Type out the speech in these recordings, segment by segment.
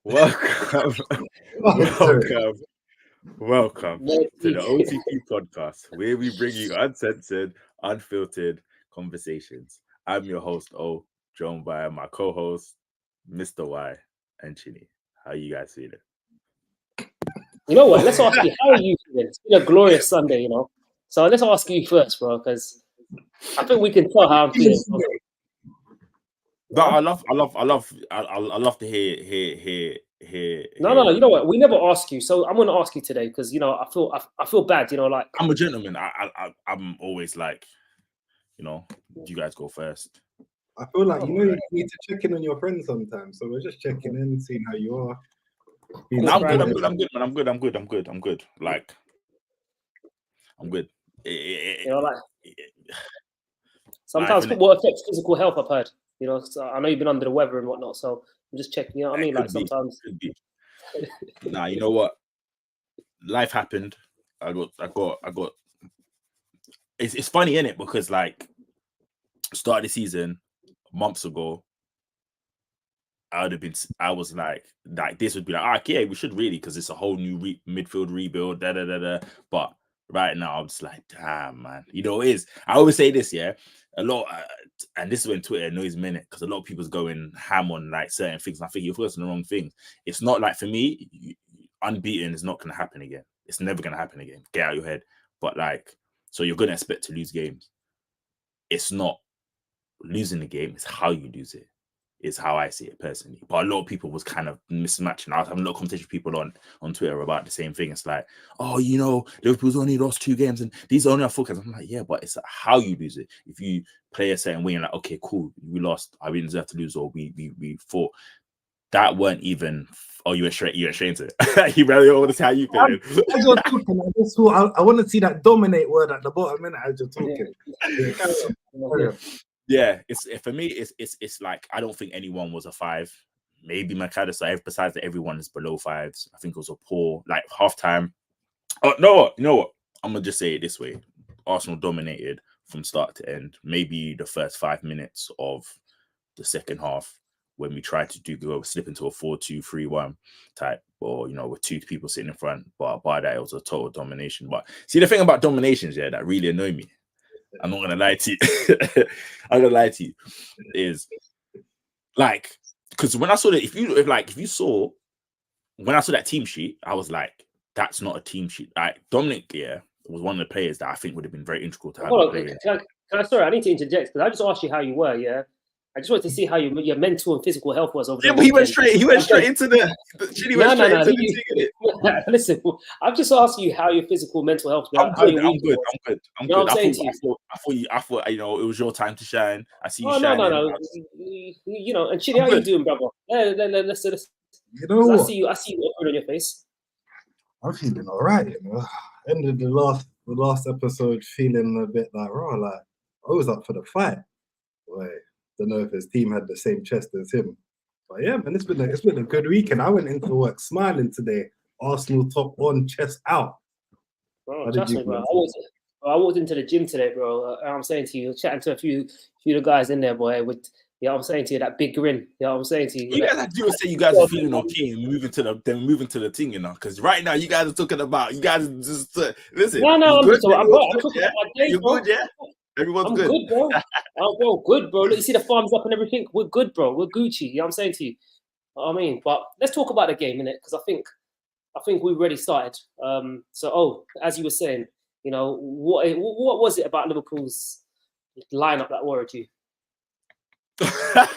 Welcome, welcome to the OTP podcast, where we bring you uncensored, unfiltered conversations. I'm your host, O, joined by my co-host, Mr. Y and Chini. How you guys feeling? You know what? Let's ask you, how are you feeling? It's been a glorious Sunday, you know. So let's ask you first, bro, because I think we can tell how I'm feeling. No, I love to hear. No. You know what? We never ask you, so I'm going to ask you today because you know I feel bad. You know, like I'm a gentleman. I'm always like, you know, you guys go first. I feel like you need to check in on your friends sometimes. So we're just checking in, seeing how you are. I'm good, man. I'm good. Like, I'm good. You know, like sometimes football affects physical health. I've heard. You know, so I know you've been under the weather and whatnot, so I'm just checking. You know what I mean? Like sometimes. Nah, you know what? Life happened. I got. It's funny, innit? Because like, start of the season, months ago, I was like this would be like, okay, we should really, because it's a whole new midfield rebuild, But right now, I'm just like, damn, man. You know, it is. I always say this, yeah. A lot, and this is when Twitter annoys me, because a lot of people's going ham on like certain things. And I think you're focusing on the wrong things. It's not like, for me, unbeaten is not going to happen again. It's never going to happen again. Get out of your head. But like, so you're going to expect to lose games. It's not losing the game. It's how you lose it. Is how I see it personally. But a lot of people was kind of mismatching. I was having a lot of conversation with people on Twitter about the same thing. It's like, oh, you know, Liverpool's only lost 2 games and these are only our 4 games. I'm like, yeah, but it's how you lose it. If you play a certain way and like, okay, cool, we lost, I didn't deserve to lose, or we fought. That weren't even. Oh, you went straight into it. You really want to see how you feeling. As you're talking, I want to see that dominate word at the bottom minute as you're talking. Yeah, for me, it's like, I don't think anyone was a 5. Maybe McAllister, besides that, everyone is below 5s. I think it was a poor, like, halftime. Oh, you know what? I'm gonna just say it this way: Arsenal dominated from start to end. Maybe the first 5 minutes of the second half, when we tried to slip into a 4-2-3-1 type, or, you know, with 2 people sitting in front. But by that, it was a total domination. But see, the thing about dominations, yeah, that really annoyed me, I'm not gonna lie to you. Is like, because when I saw that, when I saw that team sheet, I was like, that's not a team sheet. Like, Dominic, yeah, was one of the players that I think would have been very integral to have. Sorry, I need to interject because I just asked you how you were. Yeah, I just wanted to see how your mental and physical health was over there. He went straight into the. No. Listen, I've just asked you how your physical, mental health. I'm good. I thought, you know, it was your time to shine. I see you shining. No. You know, and Chidi, how you doing, brother? Let's. You know what? I see you on your face. I'm feeling all right. You know, ended the last episode feeling a bit like, like I was up for the fight. Wait. Don't know if his team had the same chest as him, but yeah, man, it's been a good weekend. I went into work smiling today. Arsenal top on, chest out. Bro, trust me, bro. I walked into the gym today, bro. I'm saying to you, chatting to a few of the guys in there, boy. With, you know what I'm saying to you, that big grin. You know what I'm saying to you. You guys do say you guys are feeling okay and moving to the thing, you know, because right now you guys are talking about, you guys just listen. No, I'm talking about my day, bro. Good, yeah. Everyone's good. Good, bro. Good, bro. Look, you see the thumbs up and everything. We're good, bro. We're Gucci. You know what I'm saying to you? I mean, but let's talk about the game, innit? Because I think we've already started. So, as you were saying, you know, what was it about Liverpool's lineup that worried you?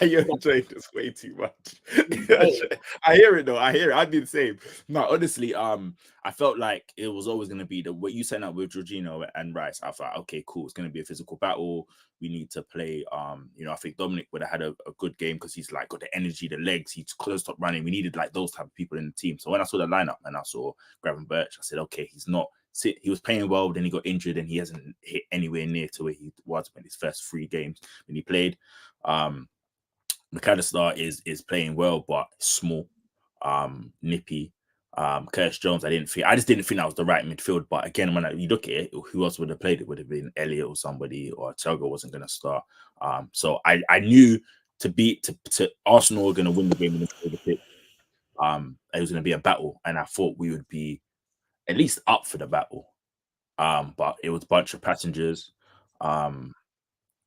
You're enjoying this way too much. I hear it though. I'd be the same. No, honestly, I felt like it was always going to be what you set up with Jorginho and Rice. I thought, okay, cool. It's going to be a physical battle. We need to play. You know, I think Dominic would have had a good game because he's like got the energy, the legs. He's close up running. We needed like those type of people in the team. So when I saw the lineup and I saw Gravenberch, I said, okay, he was playing well. Then he got injured and he hasn't hit anywhere near to where he was in his first 3 games when he played. McAllister is playing well, but small, nippy. Curtis Jones, I just didn't think that was the right midfield. But again, when you look at it, who else would have played? It would have been Elliott or somebody, or Thiago wasn't going to start. So I knew to Arsenal were going to win the game in the pitch. It was going to be a battle, and I thought we would be at least up for the battle. But it was a bunch of passengers.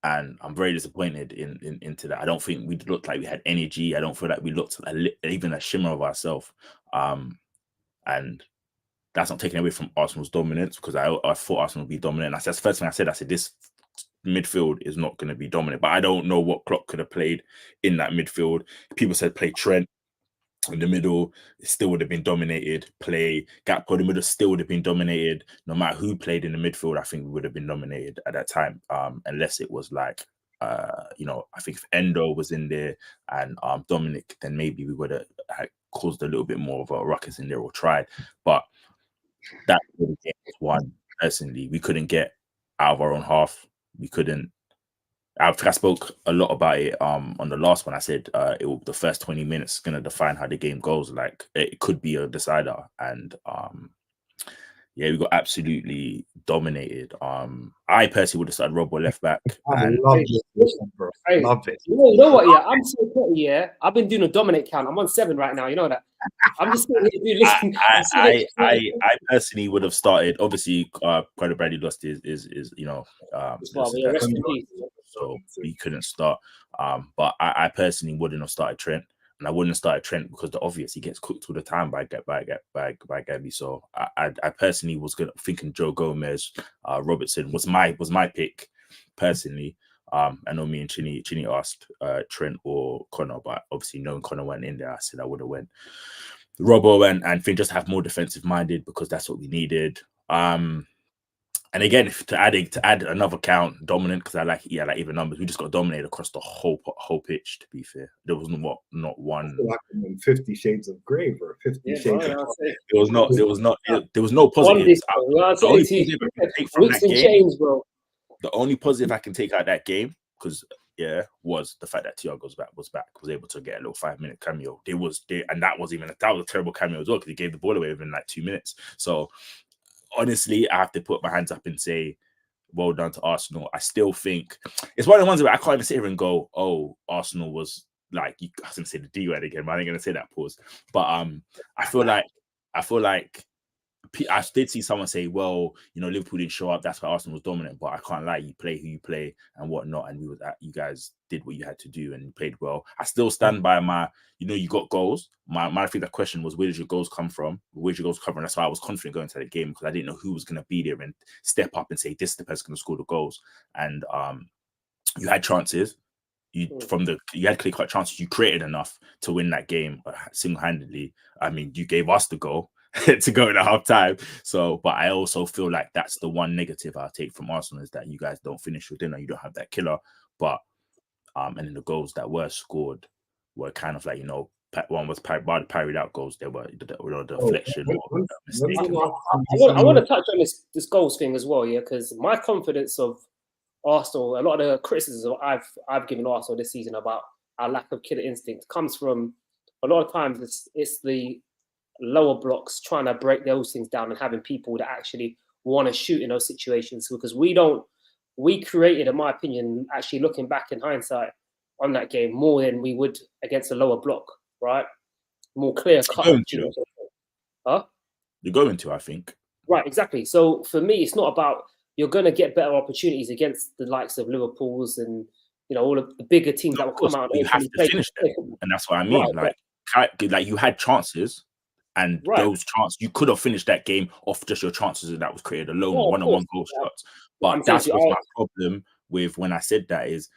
And I'm very disappointed into that. I don't think we looked like we had energy. I don't feel like we looked even a shimmer of ourselves. And that's not taking away from Arsenal's dominance, because I thought Arsenal would be dominant. That's the first thing I said. I said this midfield is not going to be dominant, but I don't know what Klopp could have played in that midfield. People said play Trent in the middle, it still would have been dominated. Play Gakpo in the middle, still would have been dominated. No matter who played in the midfield, I think we would have been dominated at that time. Unless it was like, you know, I think if Endo was in there and Dominic, then maybe we would have caused a little bit more of a ruckus in there or tried. But that game was won. Personally, we couldn't get out of our own half. We couldn't. I think I spoke a lot about it on the last one. I said the first 20 minutes is going to define how the game goes. Like, it could be a decider. And yeah, we got absolutely dominated. I personally would have started Robbo left back. I love it, bro. Hey, Love it. You know what? Yeah, I'm so petty. Yeah, I've been doing a dominate count. I'm on 7 right now. You know that. I'm just sitting here listening. I personally would have started. Obviously, Carter Bradley lost his you know, so he couldn't start. But I personally wouldn't have started Trent, and I wouldn't have started Trent because the obvious, he gets cooked all the time by Gabby. So I personally was thinking Joe Gomez, Robertson was my pick personally. I know me and Chini asked Trent or Connor, but obviously knowing Connor went in there, I said I would have went Robbo and Finn, just have more defensive minded, because that's what we needed. And again, to add another count, dominant, because I like even numbers. We just got dominated across the whole pitch. To be fair, there was not one. Like 50 Shades of Grey, bro. 50 Shades. There was no positives. The only positive I can take from that game, the only positive I can take out of that game, because was the fact that Thiago was able to get a little 5-minute cameo. And that was a terrible cameo as well, because he gave the ball away within like 2 minutes. So honestly, I have to put my hands up and say, well done to Arsenal. I still think it's one of the ones where I can't even sit here and go, oh, Arsenal was like, I was going to say the D word again, but I ain't going to say that, pause. But I feel like I did see someone say, well, you know, Liverpool didn't show up, that's why Arsenal was dominant. But I can't lie, you play who you play and whatnot, and you guys did what you had to do and you played well. I still stand by my, you know, you got goals. I think the question was, where did your goals come from? Where'd your goals come from? That's why I was confident going to the game, because I didn't know who was going to be there and step up and say, this is the person going to score the goals. And you had chances. You had clear-cut chances. You created enough to win that game single-handedly. I mean, you gave us the goal to go in at half time. So, but I also feel like that's the one negative I'll take from Arsenal, is that you guys don't finish your dinner. You don't have that killer. But and then the goals that were scored were kind of like, you know, one was parried out goals. They were the deflection. I want to touch on this goals thing as well, yeah, because my confidence of Arsenal, a lot of the criticism I've given Arsenal this season about our lack of killer instinct comes from a lot of times it's the lower blocks trying to break those things down and having people that actually want to shoot in those situations, because we created, in my opinion, actually looking back in hindsight on that game, more than we would against a lower block, right? More clear cut. You're going to, I think. Right, exactly. So for me, it's not about, you're going to get better opportunities against the likes of Liverpool's and, you know, all of the bigger teams that will come out. You have to finish them. And that's what I mean. Right, like you had chances, and those chances, you could have finished that game off just your chances that was created alone, one-on-one goal shots. But that's what's my problem with when I said that is,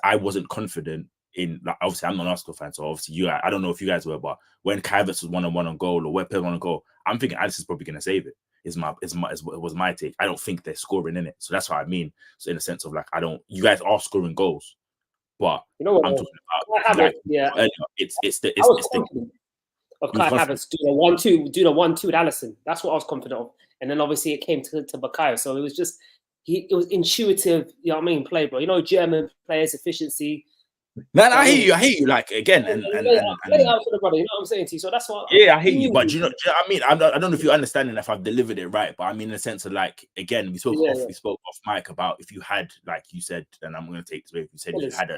I wasn't confident in, like, obviously I'm not an Arsenal fan, so obviously I don't know if you guys were, but when Kai Havertz was one-on-one on goal or where Pep on goal, I'm thinking Alisson is probably going to save it. It was my take. I don't think they're scoring in it, so that's what I mean. So in the sense of like, you guys are scoring goals, but you know what I'm talking about. It's the of Kai Havertz doing a 1-2 with Alisson. That's what I was confident of, and then obviously it came to Bukayo. So it was just it was intuitive. You know what I mean? Play, bro. You know, German players' efficiency. Man, I hear you. Like, again, and play it out for the brother. You know what I'm saying to you? So that's what. Yeah, I hear you. But do you know what I mean? I don't know if you're understanding if I've delivered it right, but I mean in the sense of like, again, we spoke off mic about if you had, like you said, and I'm going to take this way. If you said you had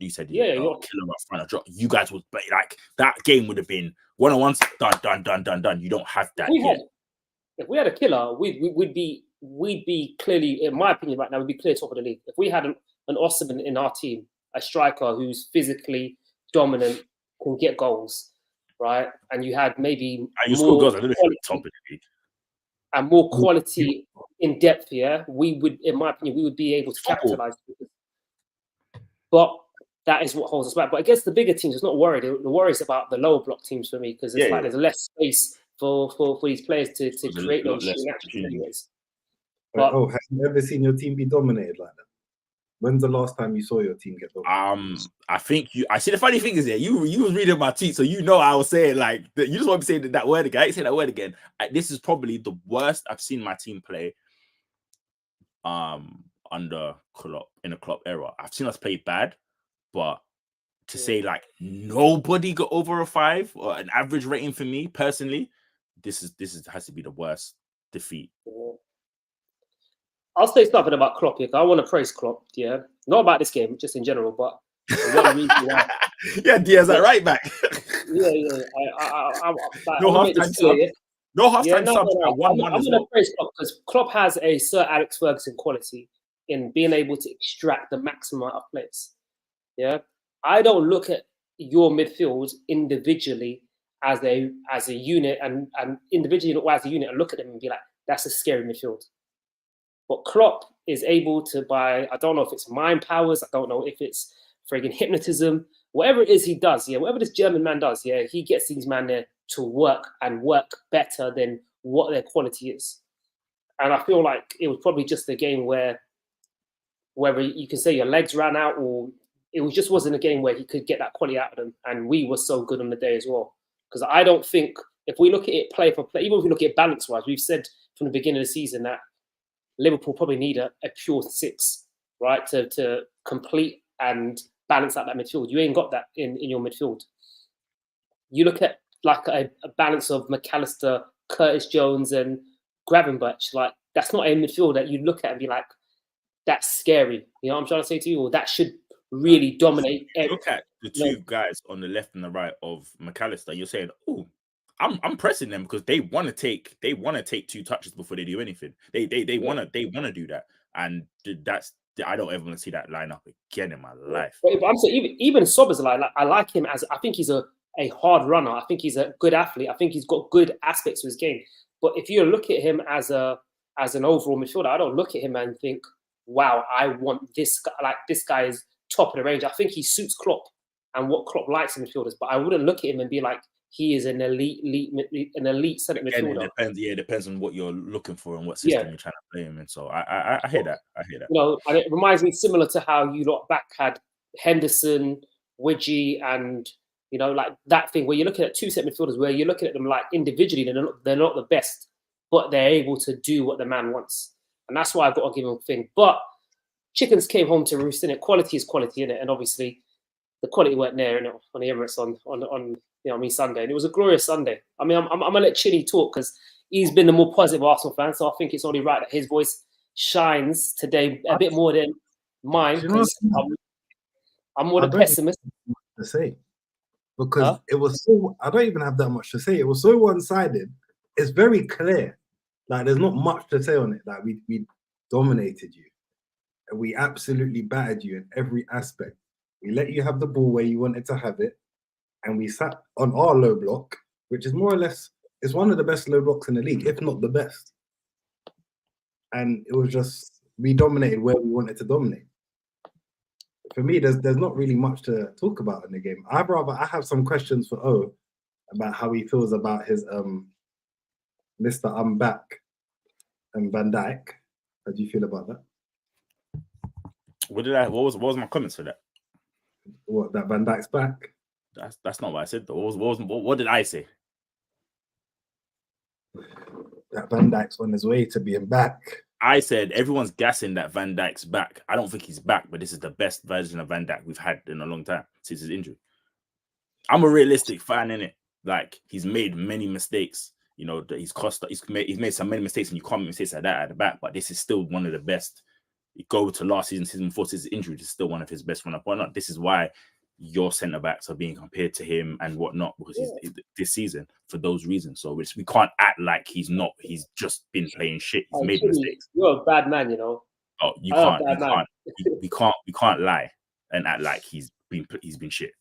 You said Yeah, killer up front. You guys would like that game would have been 1-on-1s done. You don't have that yet. If we had a killer, we'd be clearly, in my opinion, right now, we'd be clear top of the league. If we had an Osimhen in our team, a striker who's physically dominant, can get goals, right? And you had maybe you score goals. I don't know if you're top of the league. And more quality in depth, yeah, we would, in my opinion, we would be able to capitalize. But that is what holds us back. But against the bigger teams, it's not worried. The worry is about the lower block teams for me, because it's there's less space for these players to create those actions. But have you ever seen your team be dominated like that? When's the last time you saw your team get dominated? I think I see. The funny thing is, you was reading my tweet, so I was saying like you just want to say that word again. I ain't say that word again. This is probably the worst I've seen my team play. Under Klopp, in a Klopp era, I've seen us play bad, but to say like nobody got over a 5 or an average rating for me personally, this has to be the worst defeat. I'll say something about Klopp here. I want to praise Klopp, yeah, not about this game, just in general, but one reason why. Yeah, Diaz at right back. No half-time sub. No half-time sub. I'm going to praise Klopp because Klopp has a Sir Alex Ferguson quality in being able to extract the maximum out of players. Yeah, I don't look at your midfield individually as a unit and individually as a unit and look at them and be like, that's a scary midfield. But Klopp is able to, by, I don't know if it's mind powers, I don't know if it's friggin' hypnotism, whatever it is he does, whatever this German man does, he gets these men there to work better than what their quality is. And I feel like it was probably just a game where, whether you can say your legs ran out, or just wasn't a game where he could get that quality out of them. And we were so good on the day as well. Because I don't think, if we look at it play for play, even if we look at it balance-wise, we've said from the beginning of the season that Liverpool probably need a pure 6, right, to complete and balance out that midfield. You ain't got that in your midfield. You look at like a balance of McAllister, Curtis Jones, and Gravenberch. Like, that's not a midfield that you look at and be like, that's scary. You know what I'm trying to say to you? Or that should really dominate. Look at the two guys on the left and the right of McAllister. You're saying, oh, I'm pressing them because they want to take 2 touches before they do anything. They want to do that, and that's, I don't ever want to see that line up again in my life. But I'm saying even Szoboszlai, like, I like him as, I think he's a hard runner. I think he's a good athlete. I think he's got good aspects to his game. But if you look at him as an overall midfielder, I don't look at him and think, wow, I want this guy. Like, this guy is top of the range. I think he suits Klopp and what Klopp likes in midfielders. But I wouldn't look at him and be like, he is an elite centre midfielder. It depends on what you're looking for and what system you're trying to play him in. So I hear that. You know, and it reminds me similar to how you lot back had Henderson, Widgie, and you know, like that thing where you're looking at 2 set midfielders where you're looking at them like individually, they're not the best, but they're able to do what the man wants. And that's why I've got to give him a thing. But chickens came home to roost, innit? Quality is quality, innit? And obviously the quality weren't there, innit? On the Emirates on Sunday. And it was a glorious Sunday. I mean, I'm going to let Chinny talk because he's been the more positive Arsenal fan. So I think it's only right that his voice shines today a bit more than mine, because I'm more the pessimist. To say. Because it was so, I don't even have that much to say. It was so one-sided. It's very clear. Like, there's not much to say on it. Like, we dominated you. And we absolutely battered you in every aspect. We let you have the ball where you wanted to have it. And we sat on our low block, which is more or less, it's one of the best low blocks in the league, if not the best. And it was just, we dominated where we wanted to dominate. For me, there's not really much to talk about in the game. I have some questions for O about how he feels about his Mr. I'm back and Van Dijk. How do you feel about that? What was my comments for that? What, that Van Dijk's back? That's not what I said though. What did I say? That Van Dijk's on his way to being back. I said everyone's gassing that Van Dijk's back. I don't think he's back, but this is the best version of Van Dijk we've had in a long time since his injury. I'm a realistic fan, innit? Like, he's made many mistakes. You know, he's made many mistakes, and you can't make mistakes like that at the back. But this is still one of the best You go to last season before his injury, is still one of his best run-up. Why not? This is why your centre backs are being compared to him and whatnot, because he's this season for those reasons. So we can't act like he's not. He's just been playing shit. He's made mistakes. You're a bad man, you know. Oh, you can't. We can't lie and act like he's been shit.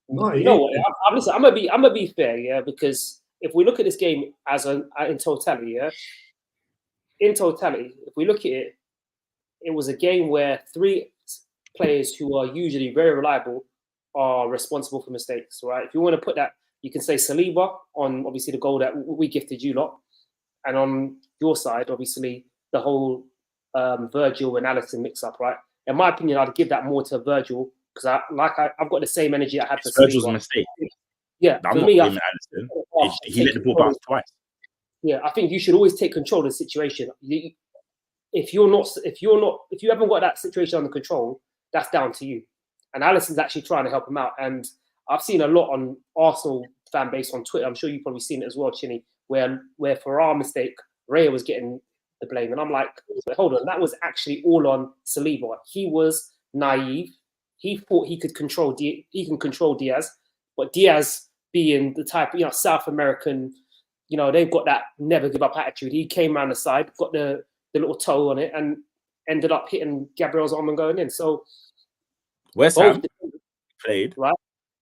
No, you know what? Listen, I'm gonna be fair, yeah, because if we look at this game as in totality, yeah, in totality, if we look at it, it was a game where 3 players who are usually very reliable are responsible for mistakes, right? If you want to put that, you can say Saliba on obviously the goal that we gifted you lot, and on your side, obviously the whole Virgil and Alisson mix up, right? In my opinion, I'd give that more to Virgil because I've got the same energy I had for Virgil's Saliba. mistake. Yeah, I'm for not me, blaming Alisson. He let the ball bounce twice. Yeah, I think you should always take control of the situation. If you haven't got that situation under control, that's down to you. And Alisson's actually trying to help him out. And I've seen a lot on Arsenal fan base on Twitter. I'm sure you've probably seen it as well, Chinny, where for our mistake, Raya was getting the blame. And I'm like, hold on, that was actually all on Saliba. He was naive. He thought he could control Diaz, but Diaz being the type, South American, they've got that never give up attitude. He came around the side, got the little toe on it, and ended up hitting Gabriel's arm and going in. So West Ham played, right?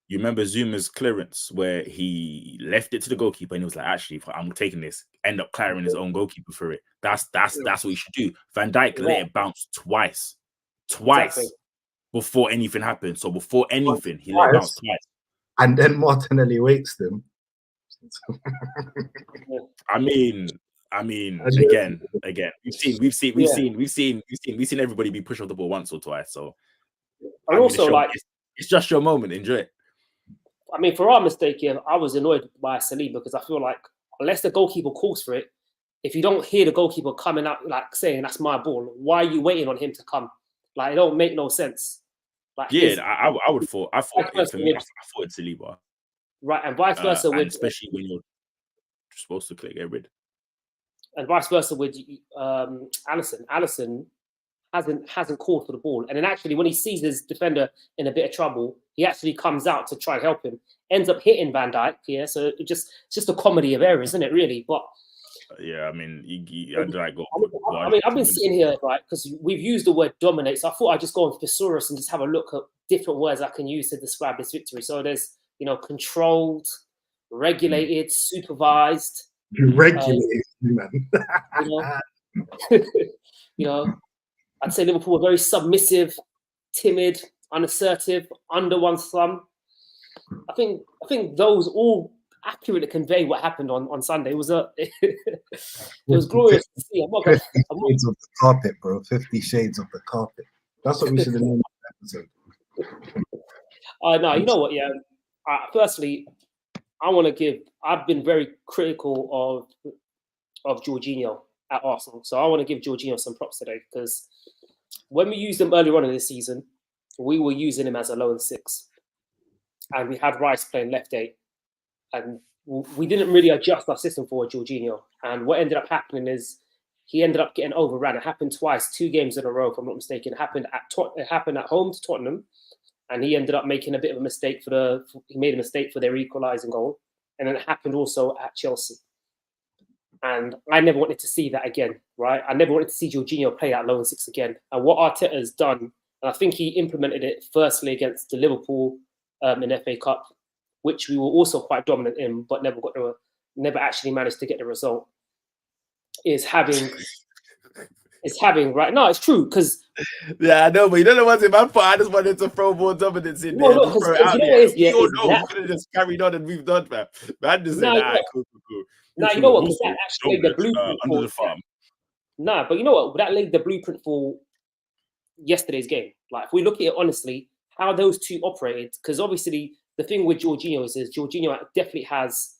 You remember Zuma's clearance where he left it to the goalkeeper and he was like, actually, I'm taking this, end up clearing his own goalkeeper for it. That's what you should do. Van Dijk let it bounce twice exactly. Before anything happened. So before anything, he let it bounce twice. And then Martinelli wakes them. I mean, again, we've seen everybody be pushed off the ball once or twice. So it's just your moment. Enjoy it. I mean, for our mistake here, I was annoyed by Saliba because I feel like unless the goalkeeper calls for it, if you don't hear the goalkeeper coming out like saying that's my ball, why are you waiting on him to come? Like it don't make no sense. Like I thought it's Saliba. Right, and vice versa especially when you're supposed to get rid. And vice versa with Alisson. Alisson hasn't called for the ball, and then actually when he sees his defender in a bit of trouble, he actually comes out to try and help him. Ends up hitting Van Dijk. Yeah, so it's just a comedy of errors, isn't it? Really, but yeah, I mean, I've been sitting here right because we've used the word dominate, so I thought I'd just go on Thesaurus and just have a look at different words I can use to describe this victory. So there's controlled, regulated, supervised. Regulated, man. I'd say Liverpool were very submissive, timid, unassertive, under one's thumb. I think those all accurately convey what happened on Sunday. It was glorious to see. 50 Shades of the Carpet, bro. 50 Shades of the Carpet. That's what we should have named the episode. No, you know what? Yeah. Firstly, I've been very critical of Jorginho at Arsenal. So I want to give Jorginho some props today because when we used him earlier on in the season, we were using him as a lone 6. And we had Rice playing left 8. And we didn't really adjust our system for Jorginho. And what ended up happening is he ended up getting overran. It happened twice, 2 games in a row, if I'm not mistaken. It happened at home to Tottenham. And he ended up making a bit of a mistake for their equalising goal. And then it happened also at Chelsea. And I never wanted to see that again, right? I never wanted to see Jorginho play at lone 6 again. And what Arteta has done, and I think he implemented it firstly against the Liverpool in FA Cup, which we were also quite dominant in, but never actually managed to get the result, is having right? No, it's true because I know, but you don't know what's in my part. I just wanted to throw more dominance in there. No, throw it out there. We could have just carried on and moved on, man. Man just said, cool. Now you know what? Because that actually laid the blueprint under the farm. Nah, but you know what? That laid the blueprint for yesterday's game. Like, if we look at it honestly, how those two operated, because obviously the thing with Jorginho is Jorginho definitely has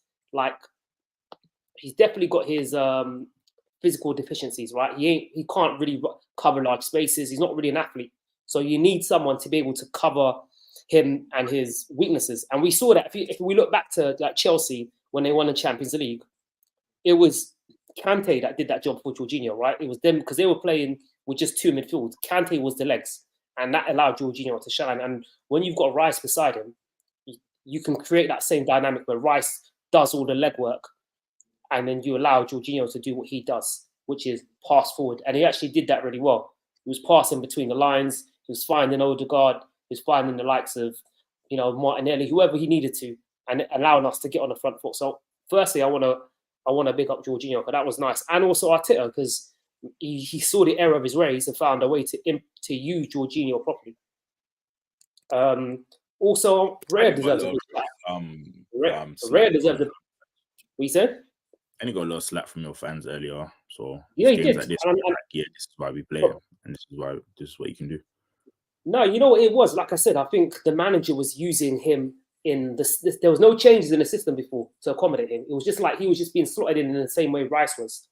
he's definitely got his physical deficiencies, right? He can't really cover large spaces. He's not really an athlete. So you need someone to be able to cover him and his weaknesses. And we saw that if we look back to Chelsea when they won the Champions League, it was Kante that did that job for Jorginho, right? It was them because they were playing with just two midfield. Kante was the legs, and that allowed Jorginho to shine. And when you've got Rice beside him, you can create that same dynamic where Rice does all the legwork, and then you allow Jorginho to do what he does, which is pass forward. And he actually did that really well. He was passing between the lines. He was finding Odegaard. He was finding the likes of, Martinelli, whoever he needed to, and allowing us to get on the front foot. So, firstly, I want to big up Jorginho, because that was nice, and also Arteta, because he saw the error of his ways and found a way to use Jorginho properly. Also, Raya deserves a big slap. Raya deserves a. What you said? And you got a lot of slack from your fans earlier, so yeah, he did. Like this, this is why we play, and this is what you can do. No, you know what it was. Like I said, I think the manager was using him in this. There was no changes in the system before to accommodate him. It was just like he was just being slotted in the same way Rice was.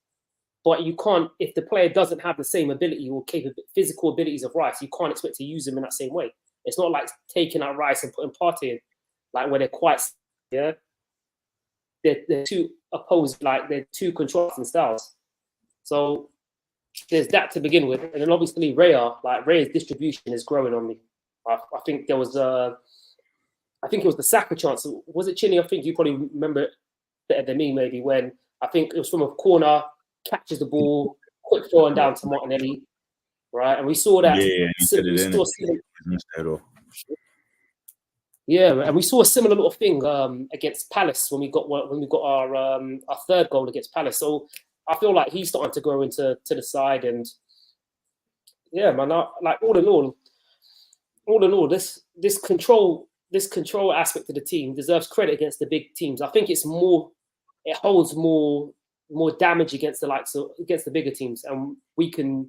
But you can't, if the player doesn't have the same ability or physical abilities of Rice, you can't expect to use him in that same way. It's not like taking out Rice and putting Partey in, like where they're quite, they're two opposed, like they're two contrasting styles. So there's that to begin with, and then obviously Raya's distribution is growing on me. I think there was I think it was the Saka chance. Was it Chinny? I think you probably remember it better than me, maybe, when I think it was from a corner, catches the ball, quick throwing down to Martinelli, right? And we saw that. Yeah, and we saw a similar little thing against Palace when we got our third goal against Palace. So I feel like he's starting to grow to the side, and yeah, man. Like all in all, this control aspect of the team deserves credit against the big teams. I think it holds more damage against against the bigger teams, and we can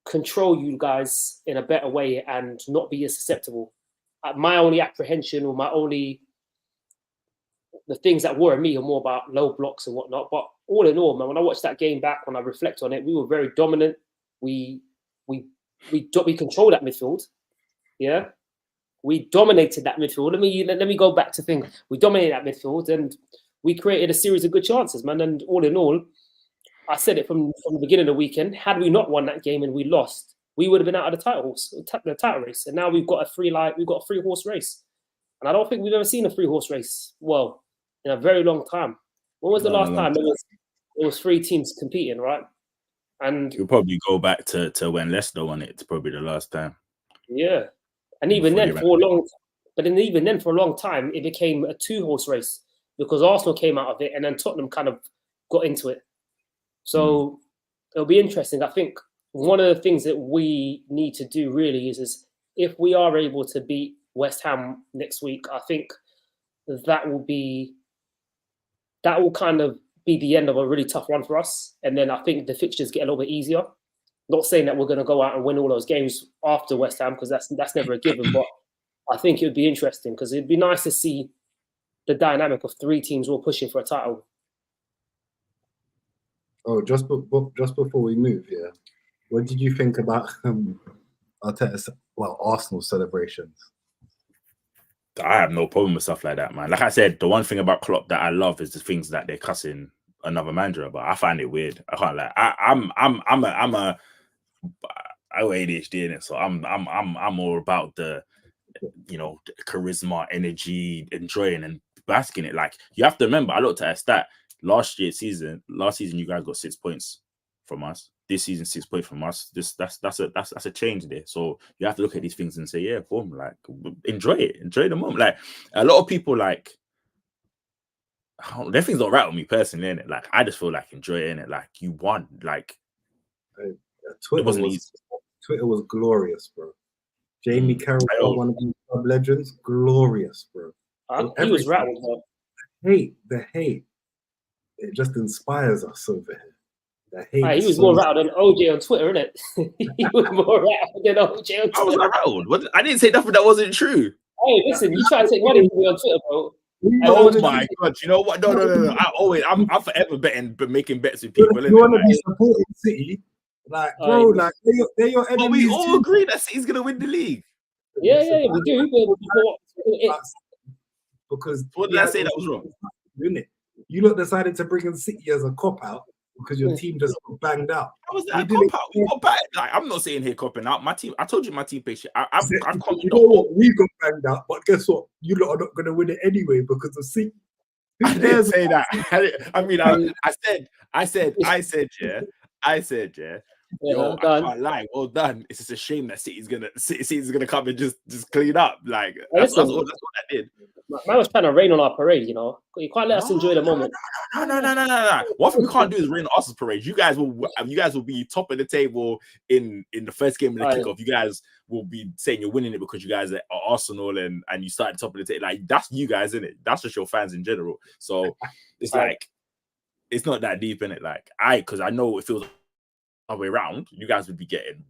control you guys in a better way and not be as susceptible. My only apprehension, or the things that worry me, are more about low blocks and whatnot. But all in all, man, when I watch that game back, when I reflect on it, we were very dominant. We controlled that midfield. Yeah, we dominated that midfield. Let me go back to things. We dominated that midfield, and we created a series of good chances, man. And all in all, I said it from the beginning of the weekend. Had we not won that game and we lost, we would have been out of the title race. And now we've got a 3-horse race. And I don't think we've ever seen a 3-horse race, well, in a very long time. When was the last time there was 3 teams competing, right? And you'll probably go back to when Leicester won it. It's probably the last time. Yeah. And even then, for a long time, it became a 2-horse race, because Arsenal came out of it and then Tottenham kind of got into it. So it'll be interesting. I think one of the things that we need to do really is if we are able to beat West Ham next week, I think that will kind of be the end of a really tough run for us. And then I think the fixtures get a little bit easier. Not saying that we're going to go out and win all those games after West Ham, because that's never a given. But I think it would be interesting, because it'd be nice to see the dynamic of 3 teams all pushing for a title. Oh, just before we move, yeah, what did you think about Arteta's, Arsenal celebrations? I have no problem with stuff like that, man. Like I said, the one thing about Klopp that I love is the things that they're cussing another manager, but I find it weird. I can't lie. I wear ADHD in it, so I'm more about the the charisma, energy, enjoying and basking it. Like, you have to remember, I looked at a stat last season you guys got 6 points from us. This season, 6 points from us. That's a change there. So you have to look at these things and say, yeah, boom, like, enjoy the moment. Like, a lot of people, like, their things don't rattle me personally, innit? Like, I just feel like enjoying it. Like, you won. Like, Twitter was glorious, bro. Jamie Carragher, one of the club legends, glorious, bro. He was rattled, bro. The hate. It just inspires us over here. The hate. He was more rattled than OJ on Twitter, innit? He was more rattled than OJ on Twitter. How was I rattled? I didn't say nothing that wasn't true. Hey, listen, you try to take money from me on Twitter, bro. Oh my God! You know what? No. I'm forever making bets with people. You want to be supporting City, like, bro, like they're your enemies. But we all agree that City's gonna win the league. Yeah, we do. Because what did I say that was wrong? Didn't it? You lot decided to bring in City as a cop out. because your team just got banged out. How was that a cop out? We got back. Like, I'm not saying here copping out. My team, I told you my team played shit. I've You commented know what? We got banged out, but guess what? You lot are not going to win it anyway because of City. I didn't say that. I said, yeah. Yo, I can't lie. Well done. It's just a shame that City's gonna come and just clean up. Like that's what I did. Man was trying to rain on our parade, you know. You can't let us enjoy the moment. No. One thing we can't do is rain on us parade. You guys will be top of the table in the first game of the kickoff. You guys will be saying you're winning it because you guys are Arsenal and you started top of the table. Like that's you guys, isn't it? That's just your fans in general. So it's like it's not that deep in it. Like because I know it feels the way around, you guys would be getting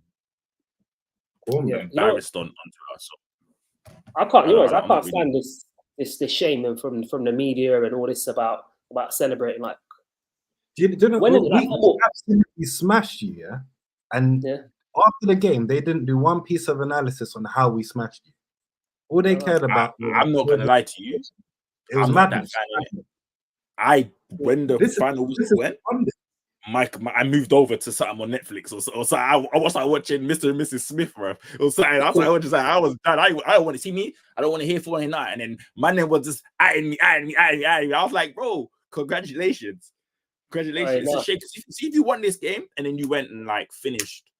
embarrassed onto us. So I can't stand this shaming from the media and all this about celebrating. Like, do you know we absolutely smashed you, yeah? And after the game, they didn't do one piece of analysis on how we smashed you. All they cared about. I'm not gonna lie to you. It was madness. When the final whistle went, I moved over to something on Netflix or so. I was like watching Mr. and Mrs. Smith, bro. Or something. I was done. I don't want to see me. I don't want to hear for any night. And then my name was just adding me. I was like, bro, congratulations. It's a shame because if you won this game and then you went and like finished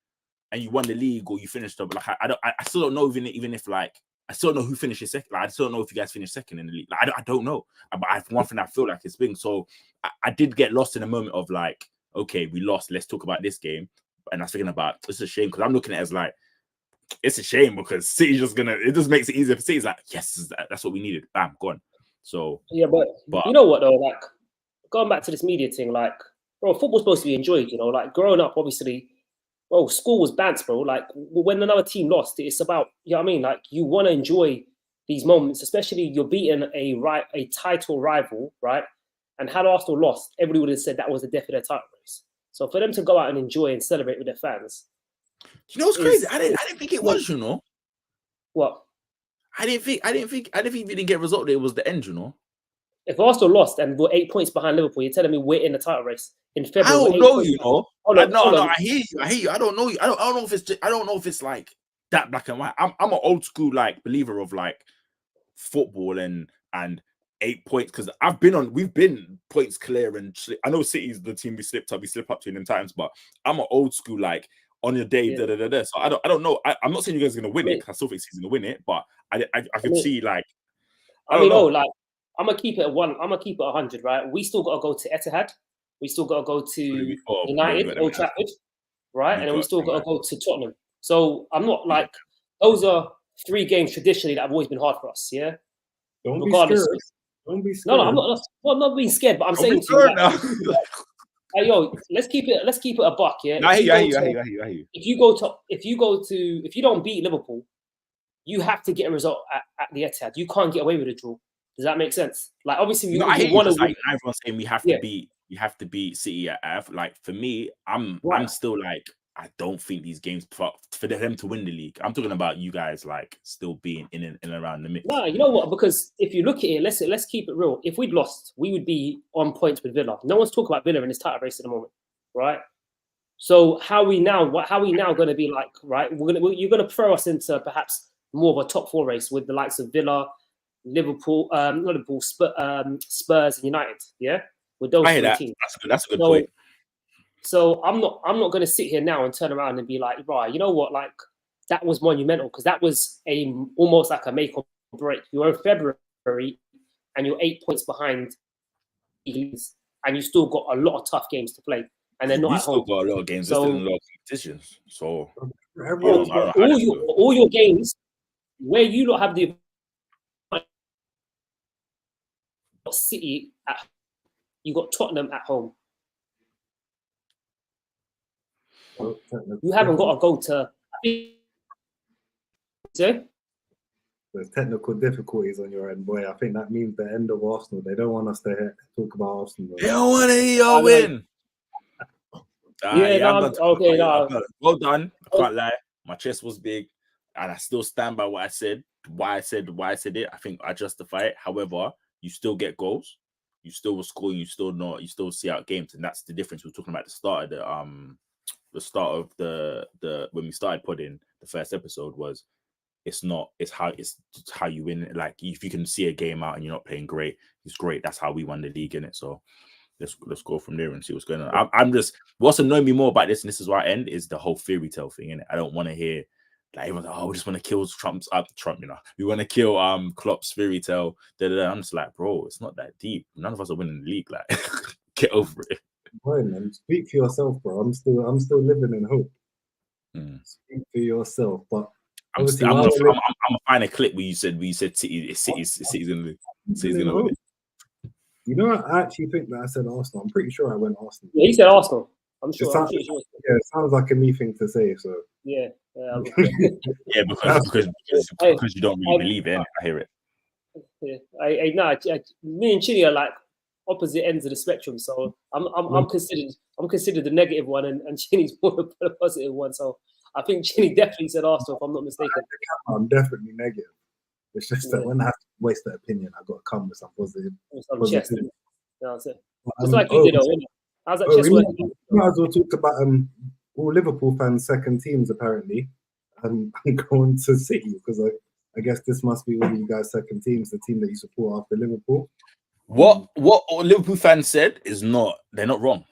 and you won the league or you finished up, like I still don't know even if like I still don't know who finished second. Like, I still don't know if you guys finished second in the league. Like, I don't know. But one thing I feel like it's been. So I did get lost in a moment of like, okay, we lost. Let's talk about this game. And I was thinking about it's a shame because I'm looking at it as like it's a shame because City's just it just makes it easier for City's like, yes, that's what we needed. Bam, gone. So yeah, but you know what though, like going back to this media thing, like, bro, football's supposed to be enjoyed, you know, like growing up, obviously, bro, school was bants, bro. Like when another team lost, it's about, you know what I mean? Like you want to enjoy these moments, especially you're beating a title rival, right? And had Arsenal lost, everybody would have said that was the death of their title race. So for them to go out and enjoy and celebrate with their fans, you know what's crazy? I didn't think it was, you know. What? I didn't think we didn't get a result. It was the end, you know. If Arsenal lost and we're 8 points behind Liverpool, you're telling me we're in the title race in February? I don't know, you know. I hear you. I don't know. I don't know if it's like that black and white. I'm an old school like believer of like football and 8 points because we've been points clear and I know City's the team we slip up to in them times, but I'm an old school like on your day, So I don't know. I'm not saying you guys are gonna win it because I still think City's gonna win it, but I could see like like I'm gonna keep it at 1. I'm gonna keep it 100, right? We still gotta go to Etihad. We still gotta go to United, Old Trafford, right? And then we still gotta go to Tottenham. So I'm not like those are 3 games traditionally that have always been hard for us. Yeah. Don't be scared. No, I'm not being scared, but I'm saying to you, hey, yo, let's keep it a buck, yeah. I hear you. If you don't beat Liverpool, you have to get a result at the Etihad. You can't get away with a draw. Does that make sense? Like obviously, you want to. Like everyone's saying, we have to beat City at like for me, I'm still like I don't think these games for them to win the league. I'm talking about you guys like still being in and around the mix. No, you know what? Because if you look at it, let's keep it real. If we'd lost, we would be on points with Villa. No one's talking about Villa in this title race at the moment, right? So how are we now going to be like, right? You're going to throw us into perhaps more of a top 4 race with the likes of Villa, Liverpool, Spurs, and United. Yeah, with those 3 teams. That's a good point. So I'm not going to sit here now and turn around and be like, right, you know what? Like that was monumental because that was almost like a make or break. You're in February and you're 8 points behind, and you still got a lot of tough games to play, and they're not at home. Got a lot of games. There's still a lot of competitions. So all your games where you don't have the City at, you got Tottenham at home. You haven't got to go to. There's technical difficulties on your end, boy. I think that means the end of Arsenal. They don't want us to talk about Arsenal. They don't want to hear you win. Well done. I can't lie. My chest was big, and I still stand by what I said. Why I said it. I think I justify it. However, you still get goals. you still were scoring, you still see out games, and that's the difference. We were talking about the start of the when we started putting the first episode was it's how you win it. Like if you can see a game out and you're not playing great, it's great. That's how we won the league in it. So let's go from there and see what's going on. I'm just what's annoying me more about this, and this is where I end, is the whole fairy tale thing. In it, I don't want to hear like everyone's like, oh, we just want to kill Trump, we want to kill Klopp's fairy tale. I'm just like, bro, it's not that deep. None of us are winning the league. Like, get over it. Boy, man, speak for yourself, bro. I'm still living in hope. Speak for yourself, but I'm gonna find a clip where you said City's gonna win. City's gonna win it. You know what? I actually think that I said Arsenal. I'm pretty sure I went Arsenal. Yeah, he said Arsenal. I'm sure. Yeah, it sounds like a me thing to say. So yeah, yeah, because you don't really believe it. I hear it. Yeah, me and Chini are like opposite ends of the spectrum. So I'm considered the negative one, and Chini's more the positive one. So I think Chini definitely said Arsenal, if I'm not mistaken. I'm definitely negative. It's just that when I have to waste that opinion, I've got to come with some positive. Chest. That's it. Just like you did, how's that chest working? We might as well talk about all Liverpool fans' second teams apparently, and going to City, because I guess this must be all you guys' second teams, the team that you support after Liverpool. What Liverpool fans said is they're not wrong.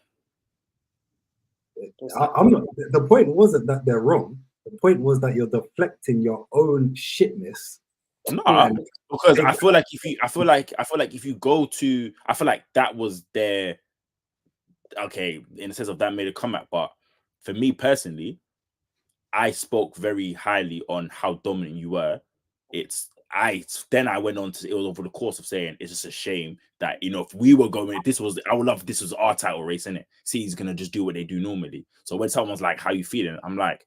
I'm not. The point wasn't that they're wrong. The point was that you're deflecting your own shitness. No, because I feel like if you go to, I feel like that was their okay in the sense of that made a comeback. But for me personally, I spoke very highly on how dominant you were. Then I went on to, it was over the course of saying it's just a shame that, if we were going, this was our title race, innit? City's gonna just do what they do normally. So when someone's like, how you feeling? I'm like,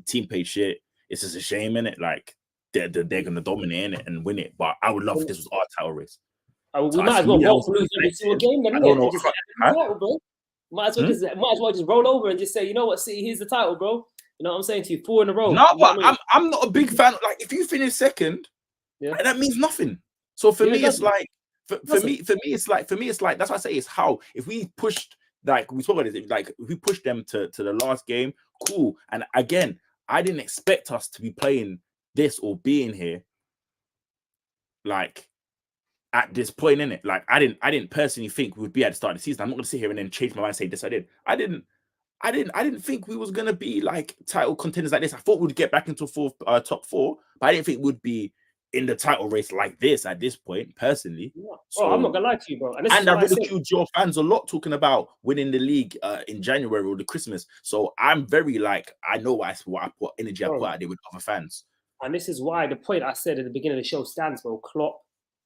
team played shit. It's just a shame, innit? Like they're gonna dominate in it and win it. But I would love if this was our title race. We might as well roll through every single game then, innit? Might as well just roll over and just say, you know what, City, here's the title, bro. You know what I'm saying to you? 4 in a row. No, but I'm not a big fan. Like, if you finish second, that means nothing. So for me, it's like for me, it's like that's why I say it's how if we pushed, like we talk about it, like if we pushed them to the last game, cool. And again, I didn't expect us to be playing this or being here, like at this point in it. Like I didn't personally think we would be at the start of the season. I'm not gonna sit here and then change my mind and say this. I didn't think we was gonna be like title contenders like this. I thought we'd get back into top 4, but I didn't think we'd be in the title race like this at this point, personally. Yeah. So, I'm not gonna lie to you, bro. And I ridiculed your fans a lot talking about winning the league in January or the Christmas. So I'm very I know what energy I put out there with other fans. And this is why the point I said at the beginning of the show stands, bro. Klopp,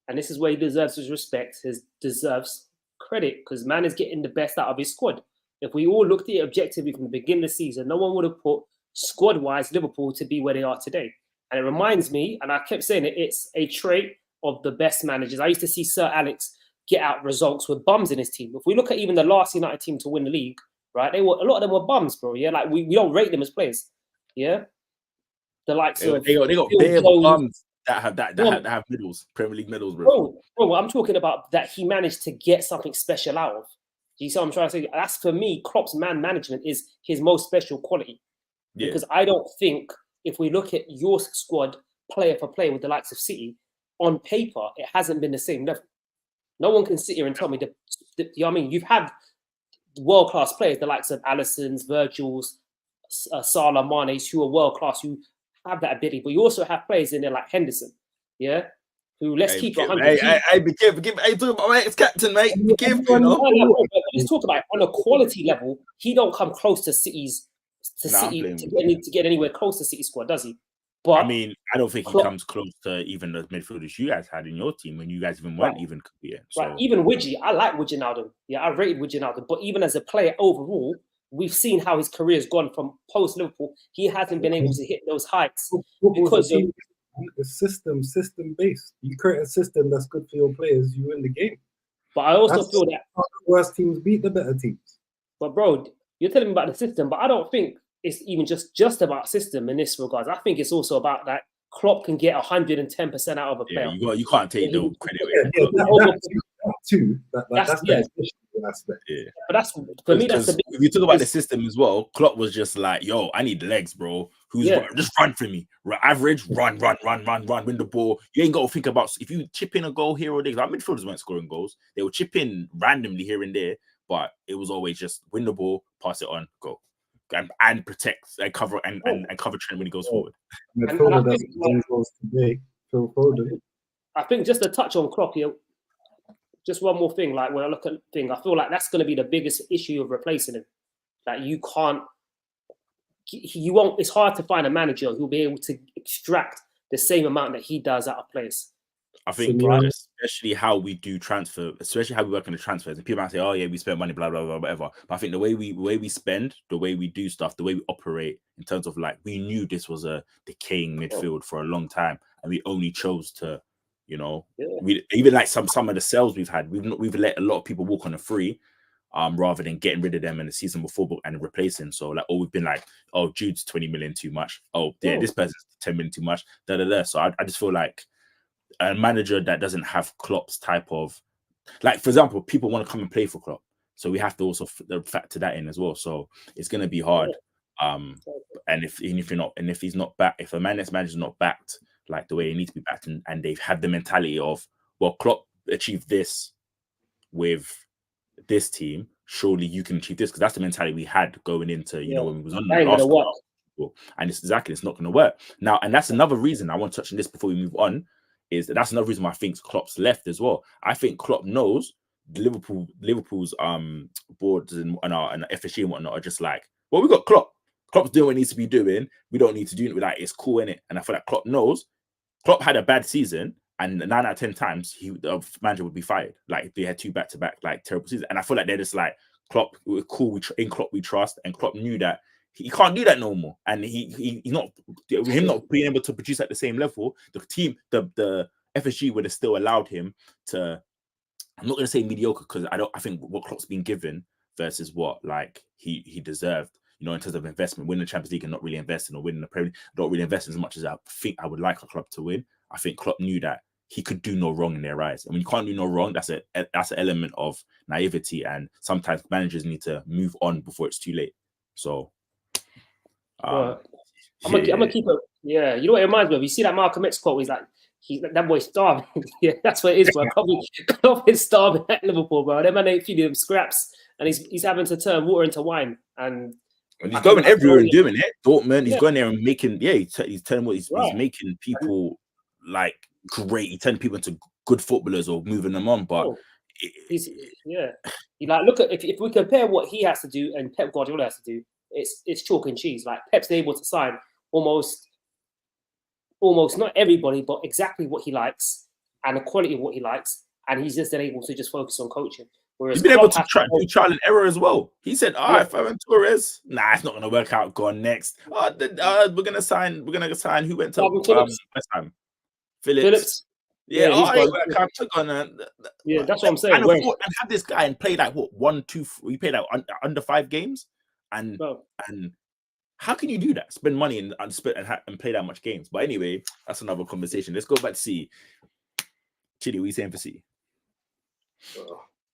and this is where he deserves his respect. He deserves credit because man is getting the best out of his squad. If we all looked at it objectively from the beginning of the season, no one would have put squad-wise Liverpool to be where they are today. And it reminds me, and I kept saying it, it's a trait of the best managers. I used to see Sir Alex get out results with bums in his team. If we look at even the last United team to win the league, right? A lot of them were bums, bro. Yeah, like we don't rate them as players. Yeah, the likes of they got bare bums that have middles, Premier League middles, bro. Bro, I'm talking about that he managed to get something special out of. Do you see what I'm trying to say? That's for me, Klopp's man management is his most special quality. Yeah. Because I don't think if we look at your squad player for player with the likes of City, on paper, it hasn't been the same level. No one can sit here and tell me that, you know what I mean? You've had world-class players, the likes of Alisson's, Virgil's, Salah, Mane's, who are world-class, who have that ability. But you also have players in there like Henderson, yeah? Who, let's keep it 100. Be careful. Hey, talk about my ex-captain, mate. Be careful, Let's talk about it. On a quality level, he don't come close to City's to get anywhere close to City squad, does he? But I mean, I don't think he comes close to even the midfielders you guys had in your team when you guys even weren't even competing. So. Right, even Widgie, I like Wijnaldum. Yeah, I rated Wijnaldum. But even as a player overall, we've seen how his career's gone from post-Liverpool. He hasn't been able to hit those heights because of the system based. You create a system that's good for your players, you win the game. But I also feel that the worst teams beat the better teams. But bro, you're telling me about the system, but I don't think it's even just about system in this regards. I think it's also about that Klopp can get 110% out of a player. Yeah, you can't take no credit. too. That's yeah. the additional aspect. Yeah. But that's for me. That's the big. If you talk about the system as well, Klopp was just like, "Yo, I need legs, bro. Just run for me? Average, run, win the ball. You ain't got to think about if you chip in a goal here or there. Like midfielders weren't scoring goals; they would chip in randomly here and there, but it was always just win the ball, pass it on, go, and protect and cover and cover Trent when he goes forward. Midfielder doesn't win goals today. Phil Foden. I think just to touch on Klopp here. Just one more thing, like when I look at thing, I feel like that's going to be the biggest issue of replacing him. Like you won't. It's hard to find a manager who'll be able to extract the same amount that he does out of players. I think, especially how we do transfer, especially how we work on the transfers, and people might say, "Oh yeah, we spend money, blah blah blah, whatever." But I think the way we spend, the way we do stuff, the way we operate, in terms of like, we knew this was a decaying midfield for a long time, and we only chose to. We even like some of the sales we've had, we've let a lot of people walk on a free, rather than getting rid of them in the season before and replacing. So like, we've been like, oh, Jude's 20 million too much. Oh yeah, this person's 10 million too much. So I just feel like a manager that doesn't have Klopp's type of, like, for example, people want to come and play for Klopp, so we have to also factor that in as well. So it's gonna be hard. And if he's not back, if a manager's not backed like the way he needs to be backed, and they've had the mentality of, well, Klopp achieved this with this team, surely you can achieve this, because that's the mentality we had going into when we was on the last work. And it's not going to work now. And that's another reason I want to touch on this before we move on, is that's another reason why I think Klopp's left as well. I think Klopp knows Liverpool's boards and FSG and whatnot are just like, well, we got Klopp. Klopp's doing what he needs to be doing. We don't need to do it. Like, it's cool, innit? And I feel like Klopp knows. Klopp had a bad season, and 9 out of 10 times the manager would be fired. Like, if they had 2 back-to-back like terrible seasons. And I feel like they're just like, Klopp, we're cool. In Klopp we trust, and Klopp knew that he can't do that no more. And he's not being able to produce at the same level. The team, the FSG would have still allowed him to. I'm not going to say mediocre, because I think what Klopp's been given versus what like he deserved. In terms of investment, winning the Champions League and not really investing, or winning the Premier League, not really investing as much as I think I would like a club to win. I think Klopp knew that he could do no wrong in their eyes. And when you can't do no wrong, that's an element of naivety. And sometimes managers need to move on before it's too late. So, I'm gonna keep it. Yeah, you know what it reminds me of? You see that Malcolm X quote? He's like, that boy's starving. Yeah, that's what it is, bro. Klopp is starving at Liverpool, bro. Them man ain't feeding him scraps, and he's having to turn water into wine. And he's going everywhere and doing it. Dortmund, he's going there and making, he's telling what he's making people like great. He's turning people into good footballers or moving them on. But you like, look at if we compare what he has to do and Pep Guardiola has to do, it's chalk and cheese. Like, Pep's able to sign almost not everybody, but exactly what he likes and the quality of what he likes, and he's just then able to just focus on coaching. Whereas he's been able to do trial and error as well. He said, Ferran Torres, it's not going to work out. Go on next. We're going to sign. Who went to West Ham? Phillips. Yeah, that's what I'm saying. And have this guy and play like what 1, 2. We played like under 5 games, and how can you do that? Spend money and play that much games. But anyway, that's another conversation. Let's go back to C. Chidi, what are you saying for C?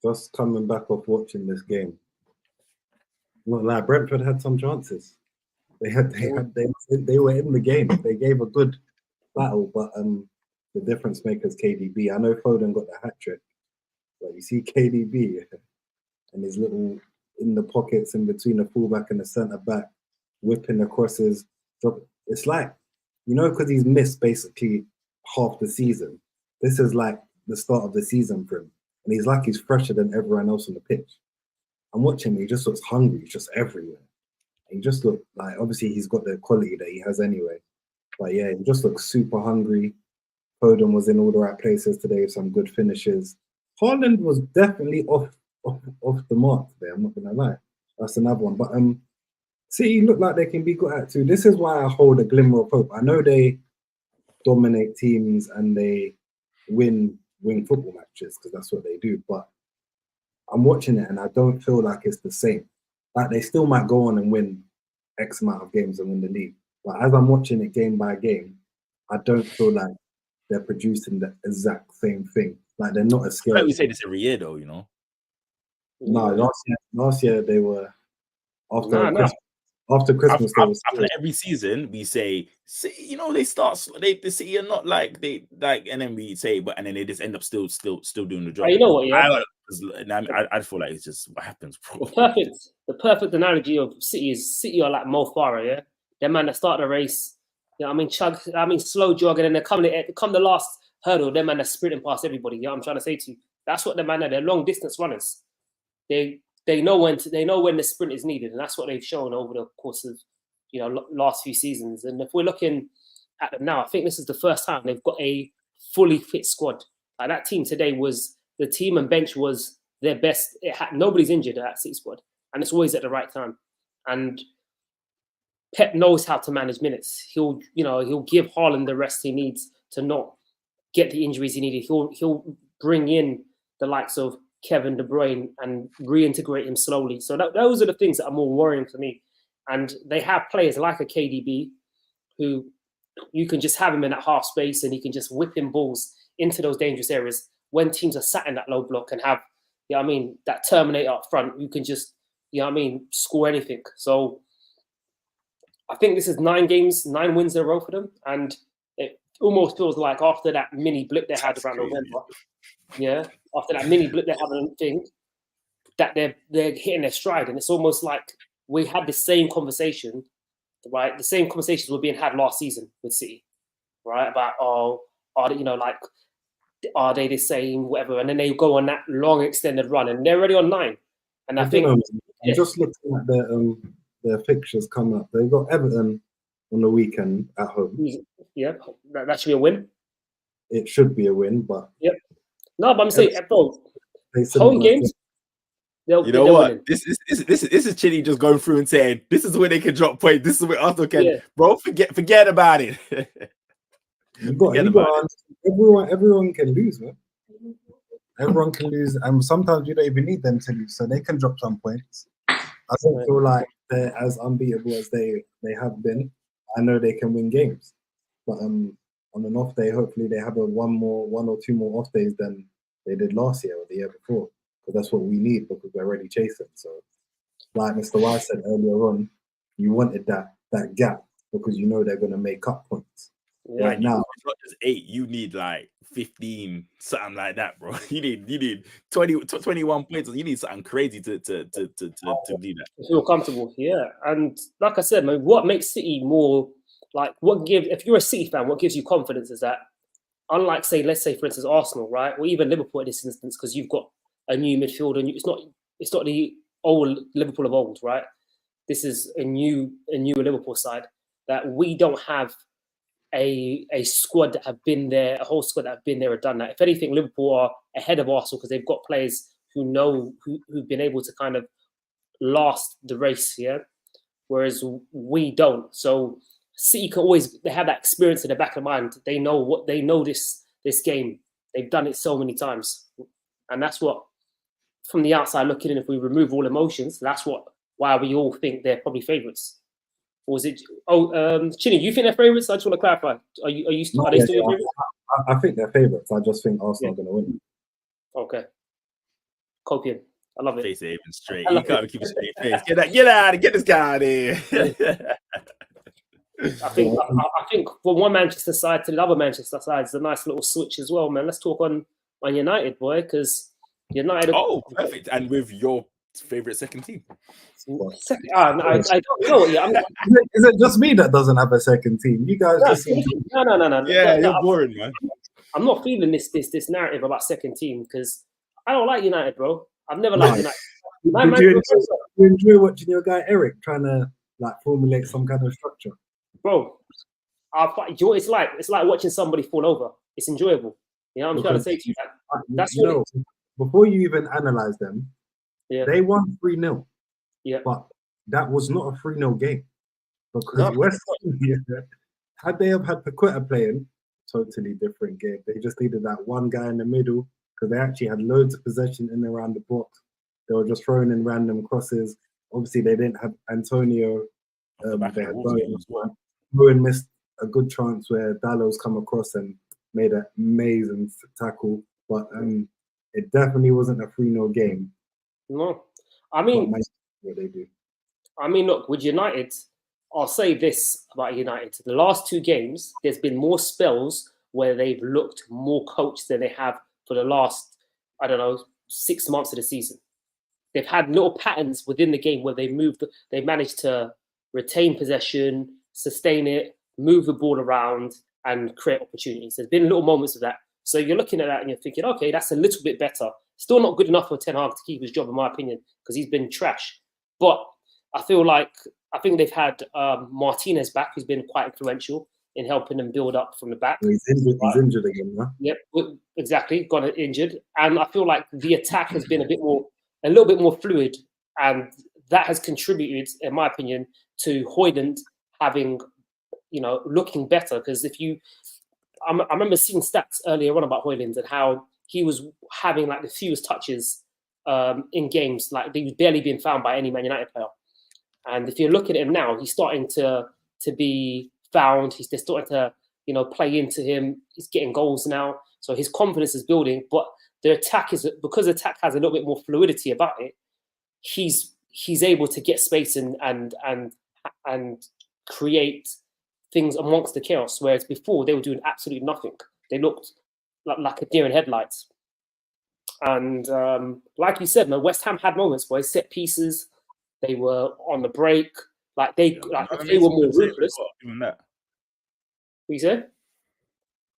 Just coming back off watching this game, not like Brentford had some chances. They were in the game. They gave a good battle, but the difference makers KDB. I know Foden got the hat-trick, but you see KDB and his little in the pockets in between the fullback and the centre back, whipping the crosses. So it's like, because he's missed basically half the season. This is like the start of the season for him. And he's like he's fresher than everyone else on the pitch. I'm watching him, he just looks hungry, he's just everywhere. He just looks like, obviously he's got the quality that he has anyway. But yeah, he just looks super hungry. Foden was in all the right places today with some good finishes. Haaland was definitely off the mark today, I'm not gonna lie. That's another one. But City look like they can be good at too. This is why I hold a glimmer of hope. I know they dominate teams and they win football matches because that's what they do, but I'm watching it and I don't feel like it's the same. Like, they still might go on and win X amount of games and win the league, but as I'm watching it game by game, I don't feel like they're producing the exact same thing. Like they're not as I scary. feel like we say this every year, though. You know. No, last year they were after Nah, nah. Christmas. After Christmas, they was After every season, we say, you know, they start the City are not like and then we say, but and then they just end up still doing the job. You know what? Yeah, I feel like it's just what happens, bro. the perfect analogy of City are like Mo Farah, yeah. They're man that start the race, you know what I mean, slow jogging, and they're come the last hurdle, they're man that sprinting past everybody. You know what I'm trying to say to you? That's what the man are. They're long distance runners. They know when the sprint is needed, and that's what they've shown over the course of last few seasons. And if we're looking at them now, I think this is the first time they've got a fully fit squad. Like that team today was the team and bench was their best. Nobody's injured at that City squad, and it's always at the right time. And Pep knows how to manage minutes. He'll give Haaland the rest he needs to not get the injuries he needed. He'll bring in the likes of Kevin De Bruyne and reintegrate him slowly. So those are the things that are more worrying for me. And they have players like a KDB who you can just have him in that half space and he can just whip in balls into those dangerous areas when teams are sat in that low block and have, that Terminator up front. You can just, score anything. So I think this is 9 wins in a row for them. And it almost feels like after that mini blip they had around November, after that mini blip they had a thing, that they're hitting their stride. And it's almost like we had the same conversation, right? The same conversations were being had last season with City, right? About, are they the same, whatever. And then they go on that long extended run and they're already on 9. And I think... I'm just looking at their fixtures coming up. They've got Everton on the weekend at home. Yeah, that should be a win. It should be a win, but... Yep. No, but I'm saying, bro, home games... You know what? Winning. This is Chile just going through and saying, this is where they can drop points. This is where Arsenal can... Yeah. Bro, forget about it. Everyone can lose, man. Everyone can lose, and sometimes you don't even need them to lose, so they can drop some points. I don't feel like they're as unbeatable as they have been. I know they can win games, but on an off day, hopefully they have one or two more off days than they did last year or the year before, because that's what we need because we're already chasing. So, like Mr. Wise said earlier on, you wanted that gap because you know they're going to make up points. Yeah, right now, it's not just 8. You need like 15, something like that, bro. You need 21 points. You need something crazy to do that. Feel comfortable, yeah. And like I said, man, what makes City more like if you're a City fan, what gives you confidence is that, unlike let's say for instance Arsenal, right, or even Liverpool in this instance, because you've got a new midfield and it's not the old Liverpool of old, right? This is a new Liverpool side that we don't have. A squad that have been there, a whole squad that have been there and done that. If anything, Liverpool are ahead of Arsenal because they've got players who've been able to kind of last the race, yeah. Whereas we don't. So City can they have that experience in the back of the mind. They know this game. They've done it so many times, and that's what, from the outside looking in, if we remove all emotions, that's why we all think they're probably favourites. Or was it? Chini, you think they're favourites? I just want to clarify. Are they still your favourites? I think they're favourites. I just think Arsenal are going to win. Okay. Copian. I love it. Face it even straight. You can't keep a straight face. Get this guy out of here. I think from one Manchester side to the other Manchester side is a nice little switch as well, man. Let's talk on United, boy, because United. Oh, perfect. And with your favourite second team. I don't know. Yeah, is it just me that doesn't have a second team? You guys no. Yeah, you're boring, man. I'm not feeling this narrative about second team because I don't like United, bro. I've never liked United. You enjoy watching your guy Eric trying to formulate some kind of structure, bro? It's like watching somebody fall over. It's enjoyable. You know what I'm trying to say to you? That's before you even analyze them. Yeah. They won 3-0. Yeah. But that was not a 3-0 game. Because West Ham, had they have had Paqueta playing, totally different game. They just needed that one guy in the middle because they actually had loads of possession in and around the box. They were just throwing in random crosses. Obviously, they didn't have Antonio. They had Bowen missed a good chance where Dalot's come across and made an amazing tackle. but it definitely wasn't a 3-0 game. No, I mean, what they do. I mean, look, with United, I'll say this about United: the last 2 games, there's been more spells where they've looked more coached than they have for the last, I don't know, 6 months of the season. They've had little patterns within the game where they managed to retain possession, sustain it, move the ball around, and create opportunities. There's been little moments of that. So you're looking at that and you're thinking, okay, that's a little bit better. Still not good enough for Ten Hag to keep his job, in my opinion, because he's been trash. But I think they've had Martinez back, who's been quite influential in helping them build up from the back. He's injured again, huh? Yep, exactly. Got injured. And I feel like the attack has been a little bit more fluid. And that has contributed, in my opinion, to Højlund having, looking better. Because I remember seeing stats earlier on about Højlund and how he was having like the fewest touches in games. Like he was barely being found by any Man United player. And if you look at him now, he's starting to be found. They're starting to, play into him. He's getting goals now. So his confidence is building. But the attack because the attack has a little bit more fluidity about it, he's able to get space and create things amongst the chaos. Whereas before they were doing absolutely nothing. They looked like a deer in headlights. And like you said, man, West Ham had moments where set pieces, they were on the break, they were more ruthless. Even that. What you said?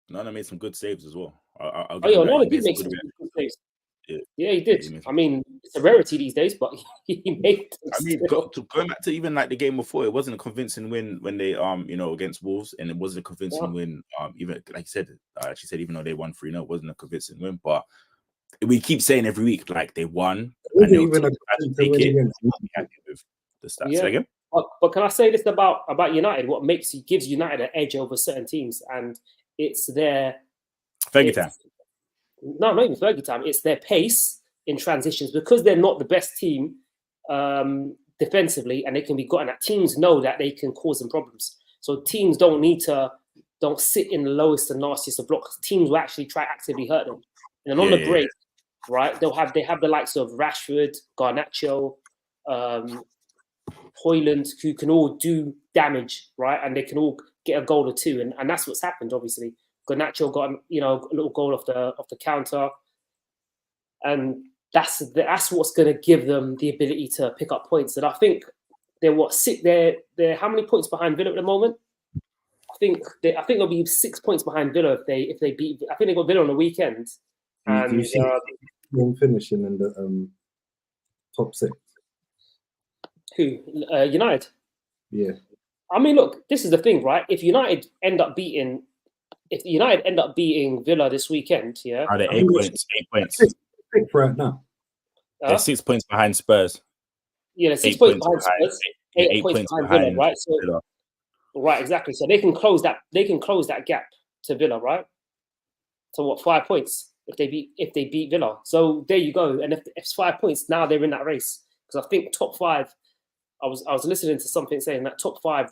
Nana made some good saves as well. Nana did make some good saves. Yeah, he did. I mean, it's a rarity these days, but he made. I mean, going back to even like the game before, it wasn't a convincing win when they against Wolves, and it wasn't a convincing win. Even like you said, she said even though they won 3-0, it wasn't a convincing win. But we keep saying every week like they won. And they even take it. I'm happy with the stats. Yeah. Again. But can I say this about United? What gives United an edge over certain teams, and it's their Fergie time. No, not even Fergie time. It's their pace in transitions because they're not the best team defensively, and they can be gotten at. Teams know that they can cause them problems, so teams don't sit in the lowest and nastiest of blocks. Teams will actually try actively hurt them, and then on the break, right? They have the likes of Rashford, Garnacho, Højlund, who can all do damage, right? And they can all get a goal or two, and that's what's happened. Obviously, Garnacho got a little goal off the counter, and that's what's going to give them the ability to pick up points. And I think they're how many points behind Villa at the moment? I think they'll be 6 points behind Villa if they beat. I think they got Villa on the weekend. And you see them finishing in the top 6. Who? United? Yeah. I mean, look, this is the thing, right? If United end up beating Villa this weekend, are they 8 points? 8 points. 6 right now. They're 6 points behind Spurs. Yeah, they're 6 points behind Spurs. 8 points behind Villa, right? So, Villa. Right, exactly. So they can close that gap to Villa, right? So 5 points if they beat Villa. So there you go. And if it's 5 points, now they're in that race. Because I think top 5. I was listening to something saying that top 5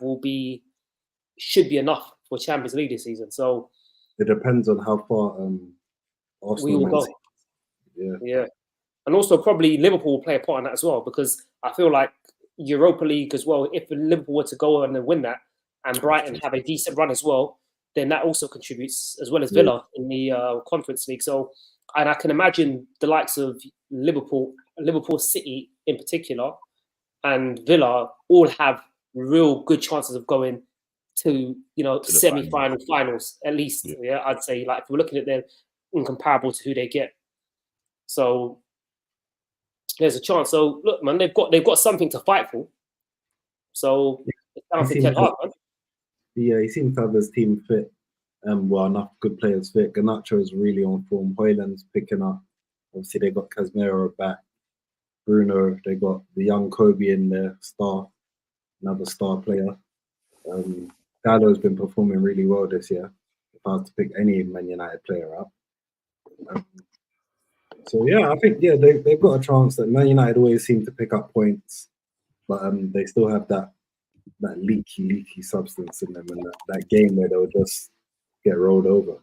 should be enough for Champions League this season. So it depends on how far Arsenal we will go. Yeah. And also probably Liverpool will play a part in that as well, because I feel like Europa League as well, if Liverpool were to go on and win that and Brighton have a decent run as well, then that also contributes, as well as Villa in the Conference League. So, and I can imagine the likes of Liverpool City in particular, and Villa all have real good chances of going to semi-final, finals at least. Yeah, I'd say, like, if we're looking at them in comparable to who they get. So there's a chance. So look, man, they've got something to fight for. So it's down to Ten Hag, man. Yeah, he seems to have his team fit. Enough good players fit. Garnacho is really on form. Højlund's picking up. Obviously, they got Casemiro back. Bruno, they got the young Kobe in there, another star player. Gallo's been performing really well this year. If I was to pick any Man United player up. So yeah, I think they've got a chance. That Man United always seem to pick up points, but they still have that leaky substance in them, and that game where they'll just get rolled over.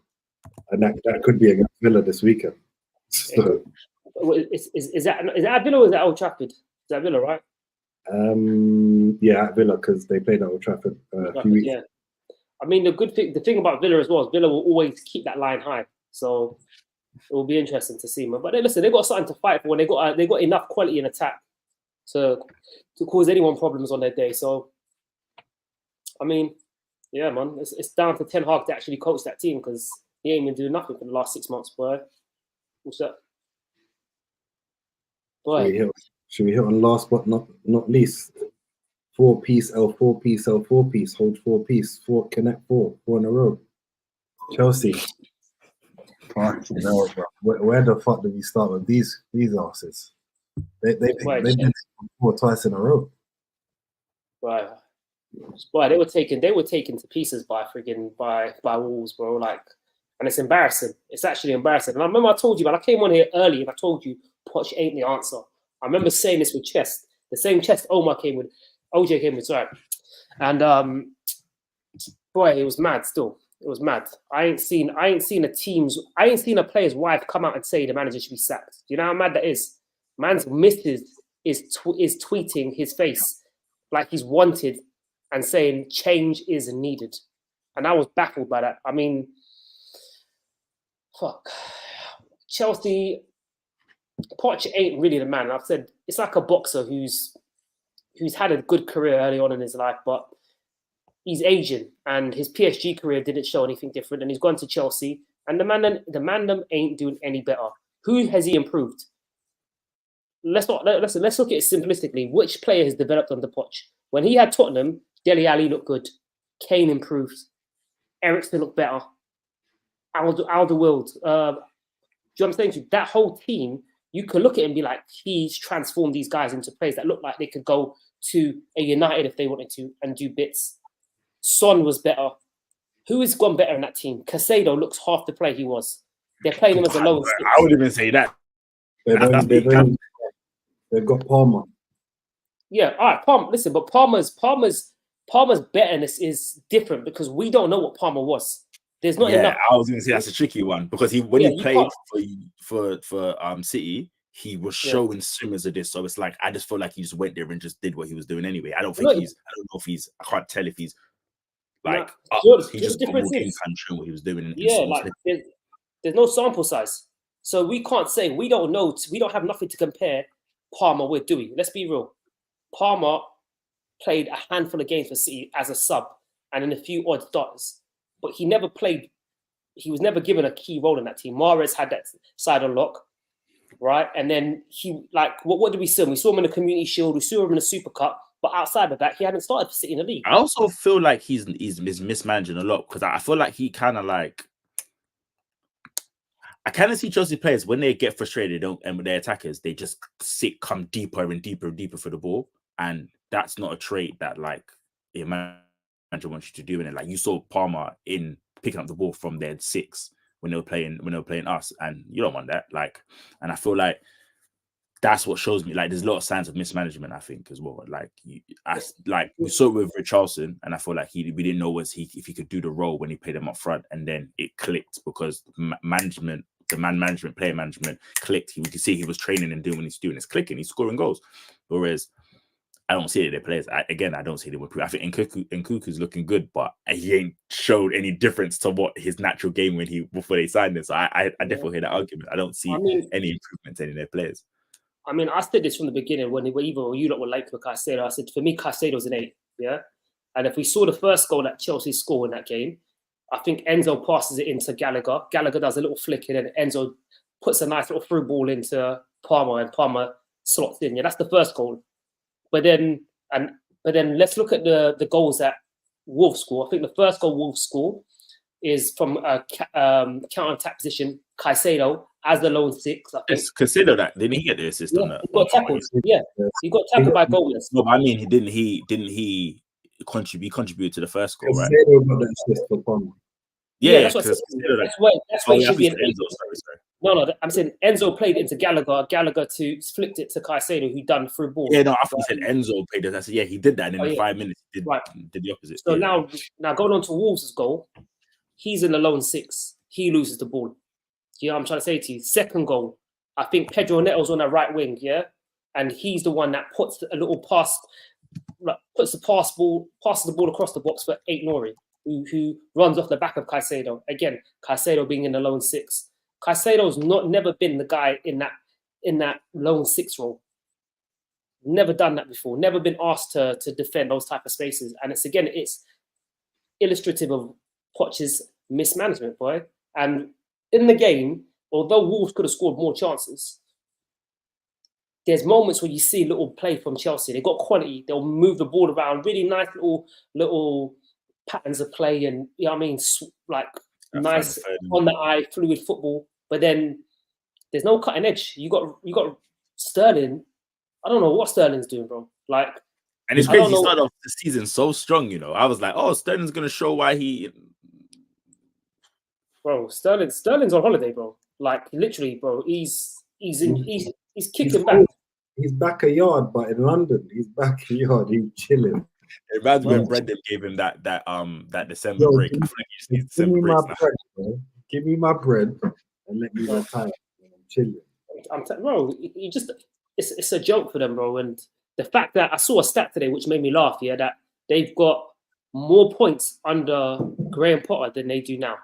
and that could be against Villa this weekend. So, Is that at Villa or is that Old Trafford? Is that Villa, right? yeah, at Villa, because they played at Old Trafford a few weeks. Yeah. I mean, the thing about Villa as well is Villa will always keep that line high. So it will be interesting to see, man. But listen, they got something to fight for. They got enough quality in attack to cause anyone problems on their day. So, I mean, yeah, man, it's down to Ten Hag to actually coach that team because he ain't been doing nothing for the last 6 months, boy. What's that? Boy. Should we hit on last but not least? 4-piece, L 4-piece, L 4-piece, hold 4-piece, connect 4 in a row. Chelsea. No, where the fuck do we start with these asses? They did it 4 twice in a row. Right. Boy, they were taken to pieces by Wolves, bro. Like, and it's embarrassing. It's actually embarrassing. And I remember I told you, but I came on here early and I told you Poch ain't the answer. I remember saying this with Chest, the same Chest OJ came with, sorry. And boy, it was mad still. It was mad. I ain't seen a player's wife come out and say the manager should be sacked. Do you know how mad that is? Man's missus is tweeting his face like he's wanted and saying change is needed. And I was baffled by that. I mean, fuck. Chelsea, Poch ain't really the man. I've said it's like a boxer who's had a good career early on in his life, but he's aging and his PSG career didn't show anything different. And he's gone to Chelsea and the man ain't doing any better. Who has he improved? Let's look at it simplistically. Which player has developed under Poch? When he had Tottenham, Dele Alli looked good. Kane improved. Eriksen looked better. Alderweireld. Do you know what I'm saying? That whole team, you could look at it and be like, he's transformed these guys into players that look like they could go to a United if they wanted to and do bits. Son was better. Who has gone better in that team? Caicedo looks half the player he was. They're playing him as a lone stick. I wouldn't even say that. They've got Palmer. Yeah, all right, Palmer. Listen, but Palmer's betterness is different because we don't know what Palmer was. There's not enough. I was going to say that's a tricky one because he played for City, he was showing swimmers of this. So it's like I just feel like he just went there and just did what he was doing anyway. I don't know if he's. I can't tell if he's like he just got more game country what he was doing. There's no sample size, so we can't say we don't know. We don't have nothing to compare Palmer with, do we? Let's be real. Palmer played a handful of games for City as a sub and in a few odd starts, but he never played. He was never given a key role in that team. Mahrez had that side on lock, right? And then what did we see him? We saw him in the Community Shield. We saw him in the Super Cup. But outside of that, he hadn't started for City in the league. I also feel like he's mismanaging a lot because I feel like he kind of like. I kind of see Chelsea players when they get frustrated and with their attackers, they just come deeper and deeper and deeper for the ball, and that's not a trait that like a manager wants you to do. And like you saw Palmer in picking up the ball from their 6 when they were playing us, and you don't want that. Like, and I feel like that's what shows me like there's a lot of signs of mismanagement. I think as well. Like we saw it with Richarlison, and I feel like we didn't know if he could do the role when he played him up front, and then it clicked because the man management, player management clicked. We could see he was training and doing what he's doing. It's clicking. He's scoring goals. Whereas I don't see it in their players. I don't see them improve. I think Nkuku's looking good, but he ain't showed any difference to what his natural game before they signed him. So I definitely hear that argument. I don't see any improvements in their players. I mean, I said this from the beginning when you lot were like for Caicedo. I said for me, Caicedo's an 8. Yeah, and if we saw the first goal that Chelsea scored in that game, I think Enzo passes it into Gallagher. Gallagher does a little flick in, and Enzo puts a nice little through ball into Palmer, and Palmer slots in. Yeah, that's the first goal. But then let's look at the goals that Wolves score. I think the first goal Wolves score is from a counter-attack position. Caicedo as the lone 6. Let's consider that. Didn't he get the assist on that? He got tackled. Yeah, he got tackled by goalless. No, but I mean, didn't he contributed to the first goal, right? Yeah, that's why he should be an 8. Sorry. No, I'm saying Enzo played into Gallagher. Gallagher flicked it to Caicedo, who done through ball. Yeah, no, I thought you said Enzo played it. I said, yeah, he did that, and in 5 minutes, he did the opposite. So now going on to Wolves' goal, he's in the lone 6. he loses the ball. You know what I'm trying to say to you? Second goal, I think Pedro Neto's on the right wing, yeah? And he's the one that puts a little pass, like, passes the ball across the box for Aït-Nouri, who runs off the back of Caicedo. Again, Caicedo being in the lone six. Caicedo's never been the guy in that lone six role. Never done that before. Never been asked to defend those type of spaces. And it's illustrative of Poch's mismanagement, boy. And in the game, although Wolves could have scored more chances, there's moments where you see little play from Chelsea. They've got quality. They'll move the ball around. Really nice little patterns of play, and you know what I mean, like nice on the eye, fluid football. But then there's no cutting edge. You got Sterling. I don't know what Sterling's doing, bro. Like, and it's crazy. He started off the season so strong, you know. I was like, oh, Sterling's gonna show why he. Bro, Sterling's on holiday, bro. Like literally, bro. He's kicking back. He's back a yard, but in London, he's back a yard. He's chilling. It reminds me when Brendan gave him that December break. I feel like he just needs December breaks now. Bro. Give me my bread and let me retire. I'm chilling. Bro, it's a joke for them, bro. And the fact that I saw a stat today which made me laugh, yeah, that they've got more points under Graham Potter than they do now.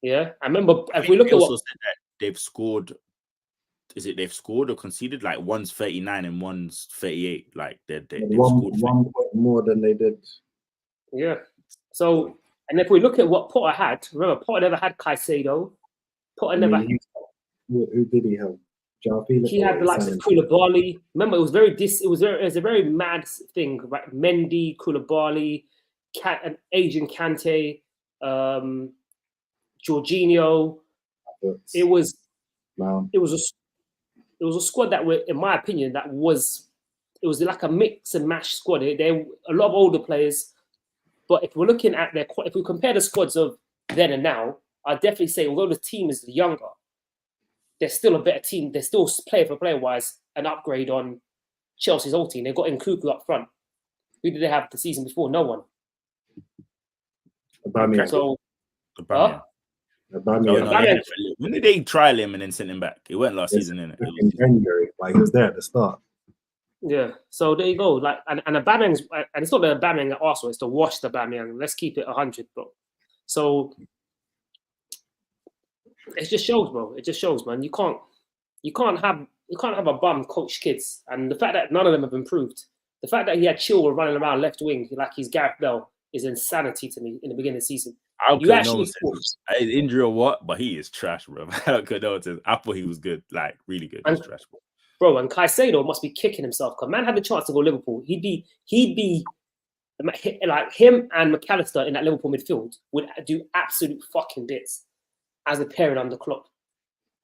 Yeah. I remember if we look at what said that they've scored. Is it they've scored or conceded? Like one's 39 and one's 38. Like they've scored 1 point more than they did. Yeah. So, and if we look at what Potter had, remember Potter never had Caicedo. Potter never. Who did he have? He had the likes of Koulibaly. Remember, it was a very mad thing. Right? Mendy, Koulibaly, Adrian Kante, Jorginho. It was a squad that were, in my opinion, it was like a mix and mash squad. They were a lot of older players, but if we're looking at if we compare the squads of then and now, I'd definitely say although the team is younger, they're still a better team. They're still player for player wise an upgrade on Chelsea's old team. They got Nkunku up front. Who did they have the season before? No one. Aubameyang. When did they trial him and then send him back? It went last season, innit? In January, like he was there at the start. Yeah, so there you go. Like, and Aubameyang's, and it's not the Aubameyang at Arsenal; it's the washed Aubameyang. Let's keep it 100, bro. So it just shows, bro. It just shows, man. You can't have a bum coach kids, and the fact that none of them have improved. The fact that he had Chilwell running around left wing like he's Gareth Bell is insanity to me in the beginning of the season. You actually injury or what, but he is trash, bro. I thought he was good, like really good. He's trash, bro. And Caicedo must be kicking himself because man had the chance to go Liverpool. He'd be like him and McAllister in that Liverpool midfield would do absolute fucking bits as a pairing under Klopp.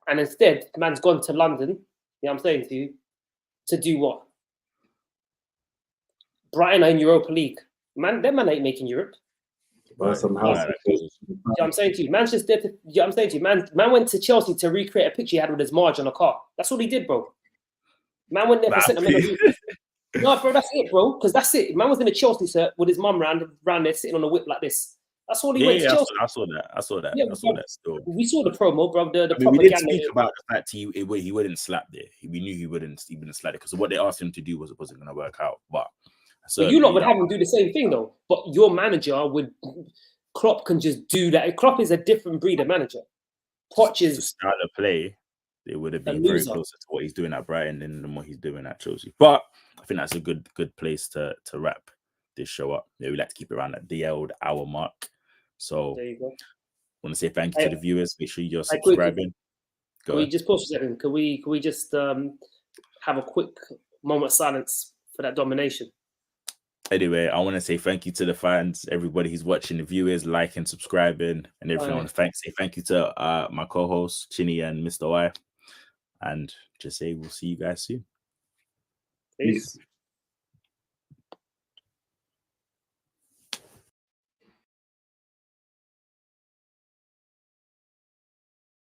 And instead, the man's gone to London. You know what I'm saying to you? To do what? Brighton are in Europa League. Man, them man ain't making Europe. Well, somehow, you know what I'm saying to you, man. You know what I'm saying to you, man went to Chelsea to recreate a picture he had with his Marge on a car. That's all he did, bro. Man went there for sentimental. No, bro, that's it, bro. Because that's it. Man was in a Chelsea shirt with his mum round there sitting on a whip like this. That's all he went to Chelsea. I saw that. Yeah, I saw that still. We saw the promo, bro. We didn't speak about the fact he wouldn't slap there. We knew he wouldn't slap it because what they asked him to do wasn't going to work out. But you lot would have him do the same thing though. But your manager Klopp can just do that. Klopp is a different breed of manager. Poch is to start a play. They would have been very closer to what he's doing at Brighton than what he's doing at Chelsea. But I think that's a good place to wrap this show up. Yeah, we like to keep it around at the old hour mark. So there you go. I want to say thank you to the viewers. Make sure you're subscribing. Can we just pause for a second? Can we just have a quick moment of silence for that domination? Anyway, I want to say thank you to the fans, everybody who's watching, the viewers, liking, subscribing, and everything. I want to say thank you to my co-hosts, Chinny and Mr. Y. And just say we'll see you guys soon. Peace.